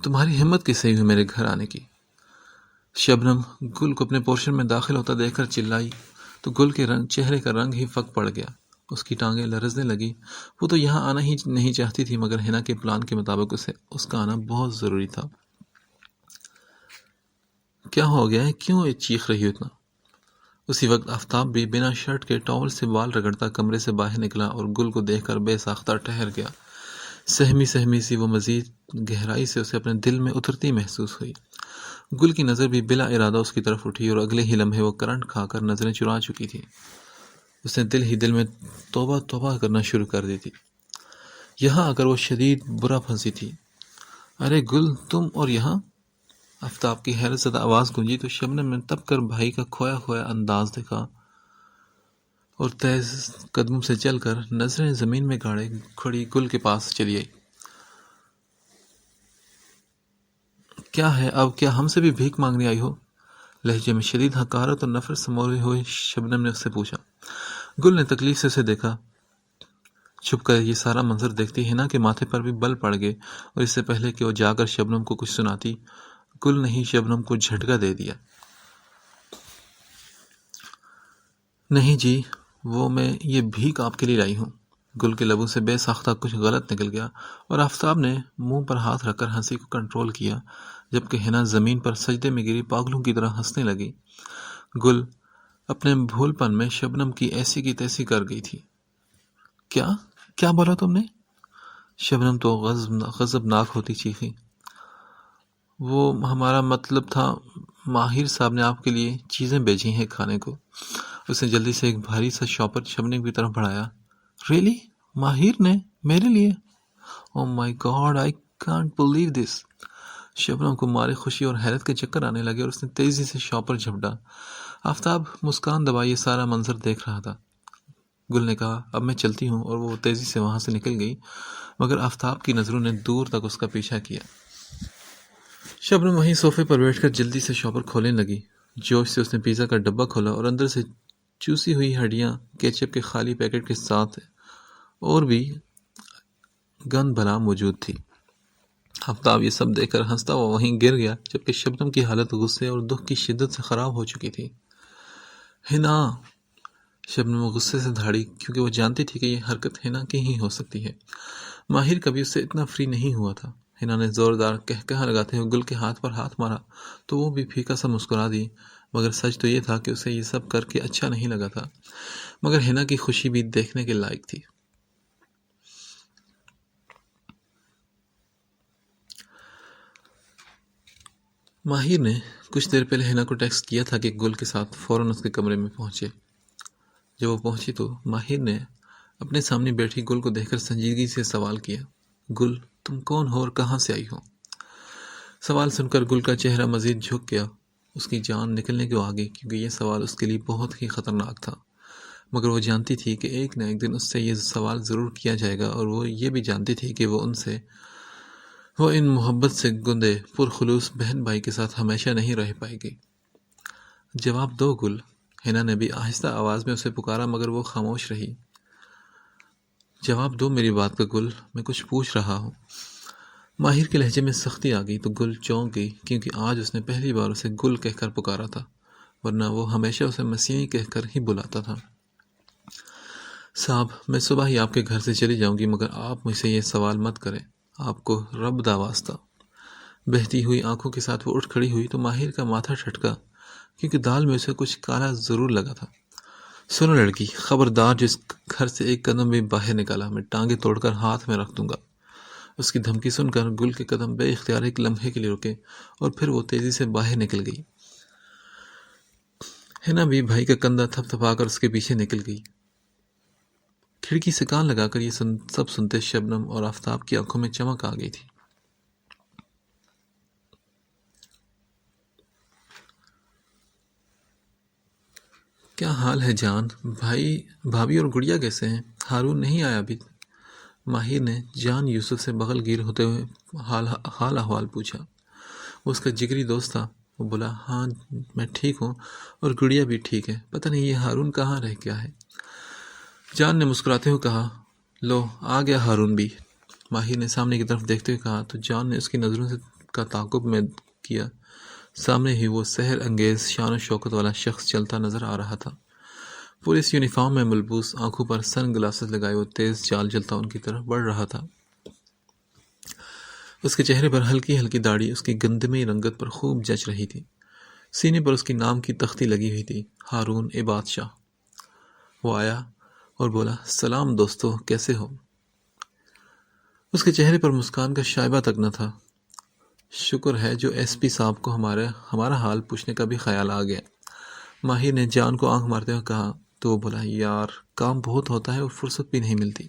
تمہاری ہمت کیسے ہوئی میرے گھر آنے کی؟ شبنم گل کو اپنے پورشن میں داخل ہوتا دیکھ کر چلائی تو گل کے چہرے کا رنگ ہی فک پڑ گیا۔ اس کی ٹانگیں لرزنے لگی۔ وہ تو یہاں آنا ہی نہیں چاہتی تھی، مگر حنا کے پلان کے مطابق اس کا آنا بہت ضروری تھا۔ کیا ہو گیا ہے؟ کیوں چیخ رہی ہو اتنا؟ اسی وقت آفتاب بھی بنا شرٹ کے ٹاول سے بال رگڑتا کمرے سے باہر نکلا اور گل کو دیکھ کر بے ساختہ ٹھہر گیا۔ سہمی سی وہ مزید گہرائی سے اسے اپنے دل میں اترتی محسوس ہوئی۔ گل کی نظر بھی بلا ارادہ اس کی طرف اٹھی اور اگلے ہی لمحے وہ کرنٹ کھا کر نظریں چرا چکی تھی۔ اس نے دل ہی دل میں توبہ توبہ کرنا شروع کر دی تھی۔ یہاں آ کر وہ شدید برا پھنسی تھی۔ ارے گل، تم اور یہاں؟ آفتاب کی حیرت زدہ آواز گونجی تو شبنم نے تب کر بھائی کا کھویا ہوا انداز دیکھا اور تیز قدموں سے چل کر نظریں زمین میں گاڑے کھڑی گل کے پاس چلی آئی۔ کیا ہے اب؟ کیا ہم سے بھی بھیک مانگنے آئی ہو؟ لہجے میں شدید حقارت اور نفرت سمورے ہوئے شبنم نے اس سے پوچھا۔ گل نے تکلیف سے اسے دیکھا۔ چھپ کر یہ سارا منظر دیکھتی حنا کے ماتھے پر بھی بل پڑ گئے، اور اس سے پہلے کہ وہ جا کر شبنم کو کچھ سناتی، گل نے ہی شبنم کو جھٹکا دے دیا۔ نہیں جی، وہ میں یہ بھیک آپ کے لیے لائی ہوں۔ گل کے لبوں سے بے ساختہ کچھ غلط نکل گیا اور آفتاب نے منہ پر ہاتھ رکھ کر ہنسی کو کنٹرول کیا، جبکہ حنا زمین پر سجدے میں گری پاگلوں کی طرح ہنسنے لگی۔ گل اپنے بھول پن میں شبنم کی ایسی کی تیسی کر گئی تھی۔ کیا بولا تم نے؟ شبنم تو غضبناک ہوتی چیخی۔ وہ ہمارا مطلب تھا، ماہر صاحب نے آپ کے لیے چیزیں بھیجی ہیں کھانے کو۔ اس نے جلدی سے ایک بھاری سا شاپر شبنم کی طرف بڑھایا۔ ریئلی؟ ماہر نے میرے لیے؟ Oh my God, I can't believe this. Shabnam کو مارے خوشی اور حیرت کے چکر آنے لگے اور اس نے تیزی سے شاپر جھپٹا۔ آفتاب مسکان دبائے یہ سارا منظر دیکھ رہا تھا۔ گل نے کہا، اب میں چلتی ہوں، اور وہ تیزی سے وہاں سے نکل گئی، مگر آفتاب کی نظروں نے دور تک اس کا پیچھا کیا۔ شبنم وہیں صوفے پر بیٹھ کر جلدی سے شاپر کھولنے لگی۔ جوش سے اس نے پیزا کا ڈبہ کھولا اور اندر سے چوسی ہوئی ہڈیاں، کیچپ کے خالی پیکٹ کے ساتھ اور بھی گند بلا موجود تھی۔ آفتاب یہ سب دیکھ کر ہنستا ہوا وہیں گر گیا، جبکہ شبنم کی حالت غصے اور دکھ کی شدت سے خراب ہو چکی تھی۔ ہنا! شبنم غصے سے دھاڑی، کیونکہ وہ جانتی تھی کہ یہ حرکت ہنا کی ہی ہو سکتی ہے۔ ماہر کبھی اس سے اتنا فری نہیں ہوا تھا۔ ہنا نے زوردار قہقہہ لگاتے ہوئے گل کے ہاتھ پر ہاتھ مارا تو وہ بھی پھیکا سا مسکرا دی، مگر سچ تو یہ تھا کہ اسے یہ سب کر کے اچھا نہیں لگا تھا، مگر ہنا کی خوشی بھی دیکھنے کے لائق تھی۔ ماہر نے کچھ دیر پہلے ہنا کو ٹیکسٹ کیا تھا کہ گل کے ساتھ فوراً اس کے کمرے میں پہنچے۔ جب وہ پہنچی تو ماہر نے اپنے سامنے بیٹھی گل کو دیکھ کر سنجیدگی سے سوال کیا، گل تم کون ہو اور کہاں سے آئی ہو؟ سوال سن کر گل کا چہرہ مزید جھک گیا، اس کی جان نکلنے کو آ گئی، کیونکہ یہ سوال اس کے لیے بہت ہی خطرناک تھا، مگر وہ جانتی تھی کہ ایک نہ ایک دن اس سے یہ سوال ضرور کیا جائے گا، اور وہ یہ بھی جانتی تھی کہ وہ ان محبت سے گندے پرخلوص بہن بھائی کے ساتھ ہمیشہ نہیں رہ پائے گی۔ جواب دو گل، ہنا نے بھی آہستہ آواز میں اسے پکارا، مگر وہ خاموش رہی۔ جواب دو میری بات کا گل، میں کچھ پوچھ رہا ہوں۔ ماہر کے لہجے میں سختی آ گئی تو گل چونک گئی، کیونکہ آج اس نے پہلی بار اسے گل کہہ کر پکارا تھا، ورنہ وہ ہمیشہ اسے مسیحی کہہ کر ہی بلاتا تھا۔ صاحب، میں صبح ہی آپ کے گھر سے چلی جاؤں گی، مگر آپ مجھ سے یہ سوال مت کریں، آپ کو رب دا واسطہ۔ بہتی ہوئی آنکھوں کے ساتھ وہ اٹھ کھڑی ہوئی تو ماہر کا ماتھا ٹھٹکا، کیونکہ دال میں اسے کچھ کالا ضرور لگا تھا۔ سنو لڑکی، خبردار جس گھر سے ایک قدم بھی باہر نکالا، میں ٹانگیں توڑ کر ہاتھ میں رکھ دوں گا۔ اس کی دھمکی سن کر گل کے قدم بے اختیار ایک لمحے کے لیے رکے اور پھر وہ تیزی سے باہر نکل گئی۔ ہنا بھی بھائی کا کندھا تھپ تھپا کر اس کے پیچھے نکل گئی۔ کھڑکی سے کان لگا کر یہ سب سنتے شبنم اور آفتاب کی آنکھوں میں چمک آ گئی تھی۔ کیا حال ہے جان؟ بھابھی اور گڑیا کیسے ہیں؟ ہارون نہیں آیا ابھی؟ ماہر نے جان یوسف سے بغل گیر ہوتے ہوئے حال احوال پوچھا۔ وہ اس کا جگری دوست تھا۔ وہ بولا، ہاں میں ٹھیک ہوں اور گڑیا بھی ٹھیک ہے، پتہ نہیں یہ ہارون کہاں رہ گیا ہے۔ جان نے مسکراتے ہوئے کہا، لو آ گیا ہارون بھی۔ ماہر نے سامنے کی طرف دیکھتے ہوئے کہا تو جان نے اس کی نظروں کا تعاقب میں کیا۔ سامنے ہی وہ سحر انگیز شان و شوکت والا شخص چلتا نظر آ رہا تھا۔ پولیس یونیفارم میں ملبوس، آنکھوں پر سن گلاسز لگائے وہ تیز چال چلتا ان کی طرف بڑھ رہا تھا۔ اس کے چہرے پر ہلکی ہلکی داڑھی اس کی گندمی رنگت پر خوب جچ رہی تھی۔ سینے پر اس کی نام کی تختی لگی ہوئی تھی، ہارون عباد شاہ۔ وہ آیا اور بولا، سلام دوستو، کیسے ہو؟ اس کے چہرے پر مسکان کا شائبہ تک نہ تھا۔ شکر ہے جو ایس پی صاحب کو ہمارا حال پوچھنے کا بھی خیال آ گیا۔ ماہر نے جان کو آنکھ مارتے ہوئے کہا تو وہ بولا، یار کام بہت ہوتا ہے اور فرصت بھی نہیں ملتی۔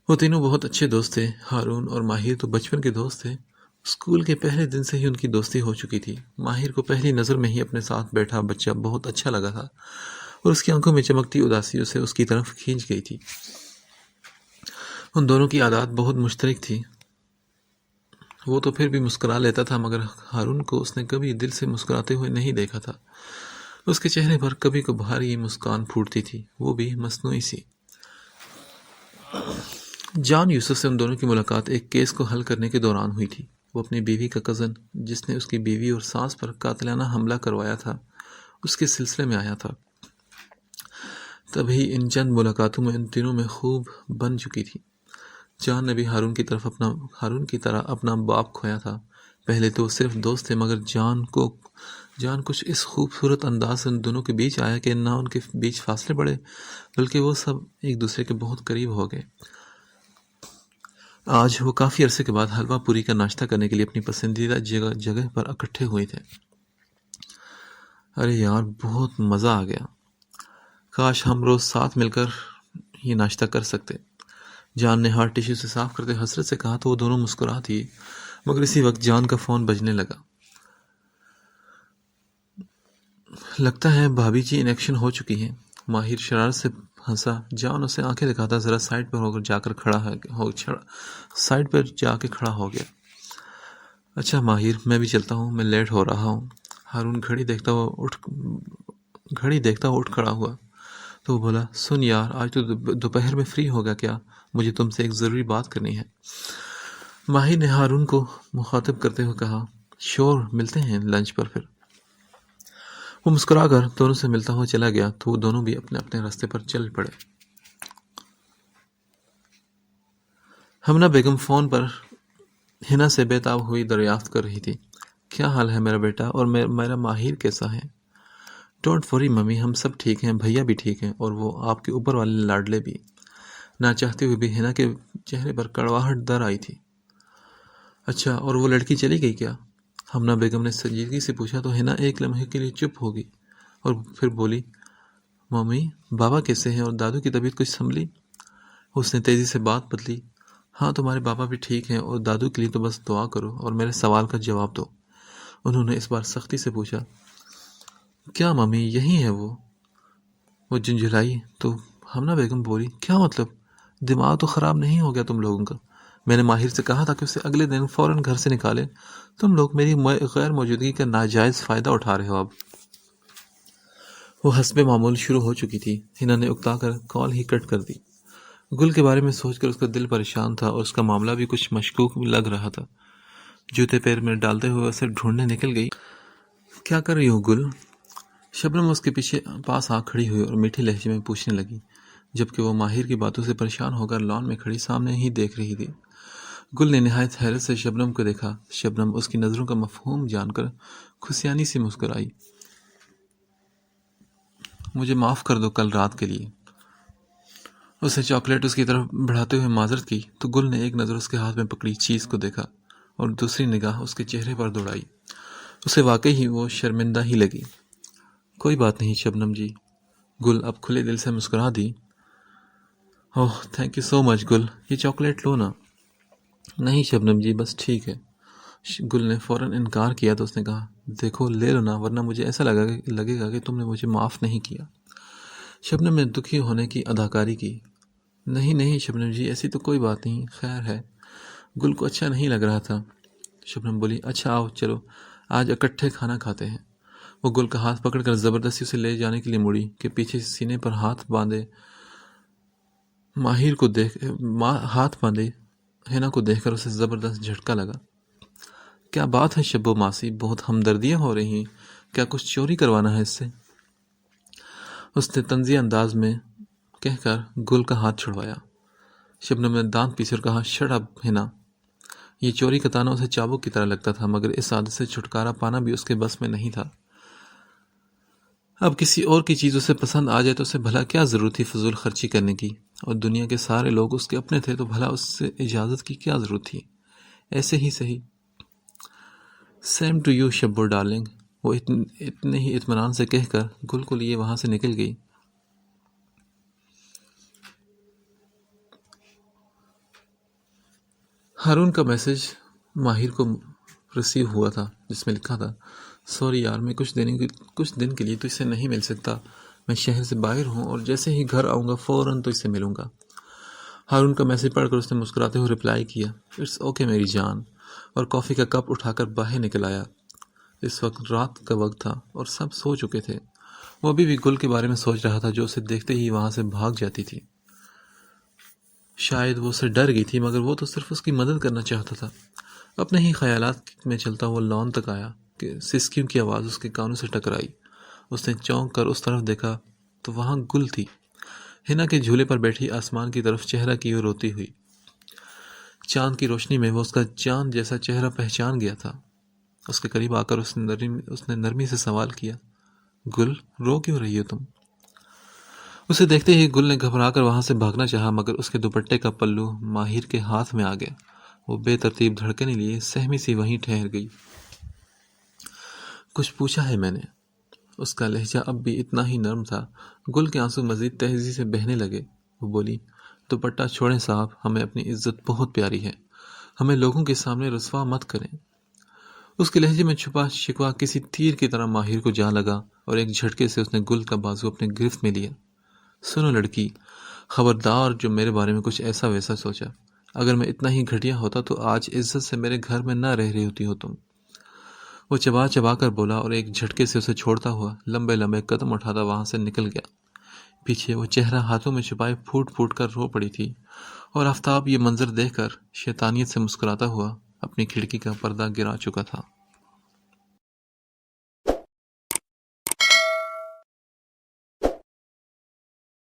وہ تینوں بہت اچھے دوست تھے، ہارون اور ماہر تو بچپن کے دوست تھے۔ اسکول کے پہلے دن سے ہی ان کی دوستی ہو چکی تھی۔ ماہر کو پہلی نظر میں ہی اپنے ساتھ بیٹھا بچہ بہت اچھا لگا تھا اور اس کی آنکھوں میں چمکتی اداسی اسے اس کی طرف کھینچ گئی تھی۔ ان دونوں کی عادات بہت مشترک تھی۔ وہ تو پھر بھی مسکرا لیتا تھا، مگر ہارون کو اس نے کبھی دل سے مسکراتے ہوئے نہیں دیکھا تھا۔ اس کے چہرے پر کبھی کبھار یہ مسکان پھوٹتی تھی، وہ بھی مصنوعی سی۔ جان یوسف سے ان دونوں کی ملاقات ایک کیس کو حل کرنے کے دوران ہوئی تھی۔ وہ اپنی بیوی کا کزن، جس نے اس کی بیوی اور ساس پر قاتلانہ حملہ کروایا تھا، اس کے سلسلے میں آیا تھا۔ تبھی ان چند ملاقاتوں میں ان تینوں میں خوب بن چکی تھی۔ جان نے بھی ہارون کی طرح اپنا باپ کھویا تھا۔ پہلے تو وہ صرف دوست تھے، مگر جان کچھ اس خوبصورت انداز سے ان دونوں کے بیچ آیا کہ نہ ان کے بیچ فاصلے بڑھے، بلکہ وہ سب ایک دوسرے کے بہت قریب ہو گئے۔ آج وہ کافی عرصے کے بعد حلوہ پوری کا ناشتہ کرنے کے لیے اپنی پسندیدہ جگہ پر اکٹھے ہوئے تھے۔ ارے یار بہت مزہ آ گیا، کاش ہم روز ساتھ مل کر یہ ناشتہ کر سکتے۔ جان نے ہاتھ ٹشو سے صاف کرتے حسرت سے کہا تو وہ دونوں مسکرا دیے، مگر اسی وقت جان کا فون بجنے لگا۔ لگتا ہے بھابھی جی انیکشن ہو چکی ہیں۔ ماہر شرارت سے ہنسا۔ جان اسے آنکھیں دکھاتا ذرا سائڈ پر جا کے کھڑا ہو گیا۔ اچھا ماہر، میں بھی چلتا ہوں، میں لیٹ ہو رہا ہوں۔ ہارون گھڑی دیکھتا ہوا اٹھ کھڑا ہوا تو وہ بولا سن یار آج تو دوپہر میں فری ہوگا کیا؟ مجھے تم سے ایک ضروری بات کرنی ہے۔ ماہر نے ہارون کو مخاطب کرتے ہوئے کہا شور ملتے ہیں لنچ پر پھر۔ وہ مسکرا کر دونوں سے ملتا ہوا چلا گیا تو وہ دونوں بھی اپنے اپنے راستے پر چل پڑے۔ ہمنا بیگم فون پر ہنا سے بے تاب ہوئی دریافت کر رہی تھی کیا حال ہے میرا بیٹا اور میرا ماہر کیسا ہے؟ ڈونٹ وری ممی ہم سب ٹھیک ہیں، بھیا بھی ٹھیک ہیں اور وہ آپ کے اوپر والے لاڈلے بھی۔ نہ چاہتے ہوئے بھی ہنا کے چہرے پر کڑواہٹ در آئی تھی۔ اچھا اور وہ لڑکی چلی گئی کیا؟ ہمنا بیگم نے سنجیدگی سے پوچھا تو ہنا ایک لمحے کے لیے چپ ہو گئی اور پھر بولی ممی بابا کیسے ہیں اور دادو کی طبیعت کچھ سنبھلی؟ اس نے تیزی سے بات بدلی ہاں تمہارے بابا بھی ٹھیک ہیں اور دادو کے لیے تو بس دعا کرو اور میرے سوال کا جواب دو۔ انہوں نے اس بار سختی سے پوچھا کیا ممی یہی ہے وہ جھنجھلائی تو ہمنا بیگم بولی کیا مطلب؟ دماغ تو خراب نہیں ہو گیا تم لوگوں کا؟ میں نے ماہر سے کہا تھا کہ اسے اگلے دن فوراً گھر سے نکالے، تم لوگ میری غیر موجودگی کا ناجائز فائدہ اٹھا رہے ہو۔ اب وہ حسب معمول شروع ہو چکی تھی۔ ہنا نے اکتا کر کال ہی کٹ کر دی۔ گل کے بارے میں سوچ کر اس کا دل پریشان تھا اور اس کا معاملہ بھی کچھ مشکوک لگ رہا تھا۔ جوتے پیر میں ڈالتے ہوئے اسے ڈھونڈنے نکل گئی۔ کیا کر رہی ہو گل؟ شبنم اس کے پیچھے پاس آ کھڑی ہوئی اور میٹھی لہجے میں پوچھنے لگی، جبکہ وہ ماہر کی باتوں سے پریشان ہو کر لان میں کھڑی سامنے ہی دیکھ رہی تھی۔ گل نے نہایت حیرت سے شبنم کو دیکھا۔ شبنم اس کی نظروں کا مفہوم جان کر خوشیانی سی مسکرائی۔ مجھے معاف کر دو کل رات کے لیے۔ اس نے چاکلیٹ اس کی طرف بڑھاتے ہوئے معذرت کی تو گل نے ایک نظر اس کے ہاتھ میں پکڑی چیز کو دیکھا اور دوسری نگاہ اس کے چہرے پر دوڑائی۔ اسے واقعی ہی وہ شرمندہ ہی لگی۔ کوئی بات نہیں شبنم جی، گل اب کھلے دل سے مسکرا دی۔ اوہ تھینک یو سو مچ گل، یہ چاکلیٹ لو نا۔ نہیں شبنم جی بس ٹھیک ہے۔ گل نے فوراً انکار کیا تو اس نے کہا دیکھو لے لو نا ورنہ مجھے ایسا لگے گا کہ تم نے مجھے معاف نہیں کیا۔ شبنم نے دکھی ہونے کی اداکاری کی۔ نہیں شبنم جی ایسی تو کوئی بات نہیں، خیر ہے۔ گل کو اچھا نہیں لگ رہا تھا۔ شبنم بولی اچھا آؤ چلو آج اکٹھے کھانا کھاتے ہیں۔ وہ گل کا ہاتھ پکڑ کر زبردستی اسے لے جانے کے لیے مڑی کہ پیچھے سینے پر ہاتھ باندھے ہنا کو دیکھ کر اسے زبردست جھٹکا لگا۔ کیا بات ہے شبو ماسی، بہت ہمدردیاں ہو رہی ہیں، کیا کچھ چوری کروانا ہے اس سے؟ اس نے طنزیہ انداز میں کہہ کر گل کا ہاتھ چھڑوایا۔ شبنم نے دانت پیسے اور کہا شٹ اپ ہنا۔ یہ چوری کا تانا اسے چابک کی طرح لگتا تھا مگر اس عادت سے چھٹکارا پانا بھی اس کے بس میں نہیں تھا۔ اب کسی اور کی چیز اسے پسند آ جائے تو اسے بھلا کیا ضرورت تھی فضول خرچی کرنے کی، اور دنیا کے سارے لوگ اس کے اپنے تھے تو بھلا اس سے اجازت کی کیا ضرورت تھی؟ ایسے ہی صحیح۔ Same to you Shabbo darling, وہ اتنے ہی اطمینان سے کہہ کر گل کو لیے وہاں سے نکل گئی۔ ہارون کا میسج ماہر کو رسیو ہوا تھا جس میں لکھا تھا سوری یار میں کچھ دن کے لیے تو اس سے نہیں مل سکتا، میں شہر سے باہر ہوں اور جیسے ہی گھر آؤں گا فوراً تو اس سے ملوں گا۔ ہارون کا میسج پڑھ کر اس نے مسکراتے ہوئے رپلائی کیا اٹس اوکے میری جان، اور کافی کا کپ اٹھا کر باہر نکل آیا۔ اس وقت رات کا وقت تھا اور سب سو چکے تھے۔ وہ ابھی بھی گل کے بارے میں سوچ رہا تھا جو اسے دیکھتے ہی وہاں سے بھاگ جاتی تھی۔ شاید وہ اسے ڈر گئی تھی مگر وہ تو صرف اس کی مدد کرنا چاہتا تھا۔ اپنے ہی خیالات میں چلتا ہوا لان تک آیا کہ سسکیوں کی آواز اس کے کانوں سے ٹکرائی۔ اس نے چونک کر اس طرف دیکھا تو وہاں گل تھی، ہنا کے جھولے پر بیٹھی آسمان کی طرف چہرہ کیے روتی ہوئی۔ چاند کی روشنی میں وہ اس کا چاند جیسا چہرہ پہچان گیا تھا۔ اس کے قریب آ کر اس نے نرمی سے سوال کیا گل رو کیوں رہی ہو تم؟ اسے دیکھتے ہی گل نے گھبرا کر وہاں سے بھاگنا چاہا مگر اس کے دوپٹے کا پلو ماہر کے ہاتھ میں آ گیا۔ وہ بے ترتیب دھڑکنے لیے سہمی سی وہیں ٹھہر گئی۔ کچھ پوچھا ہے میں نے؟ اس کا لہجہ اب بھی اتنا ہی نرم تھا۔ گل کے آنسو مزید تیزی سے بہنے لگے۔ وہ بولی دوپٹہ چھوڑیں صاحب، ہمیں اپنی عزت بہت پیاری ہے، ہمیں لوگوں کے سامنے رسوا مت کریں۔ اس کے لہجے میں چھپا شکوہ کسی تیر کی طرح ماہر کو جا لگا اور ایک جھٹکے سے اس نے گل کا بازو اپنے گرفت میں لیا۔ سنو لڑکی، خبردار جو میرے بارے میں کچھ ایسا ویسا سوچا، اگر میں اتنا ہی گھٹیا ہوتا تو آج عزت سے میرے گھر میں نہ رہ رہی ہوتی ہو تم۔ وہ چبا کر بولا اور ایک جھٹکے سے اسے چھوڑتا ہوا لمبے لمبے قدم اٹھاتا وہاں سے نکل گیا۔ پیچھے وہ چہرہ ہاتھوں میں چھپائے پھوٹ پھوٹ کر رو پڑی تھی، اور آفتاب یہ منظر دیکھ کر شیطانیت سے مسکراتا ہوا اپنی کھڑکی کا پردہ گرا چکا تھا۔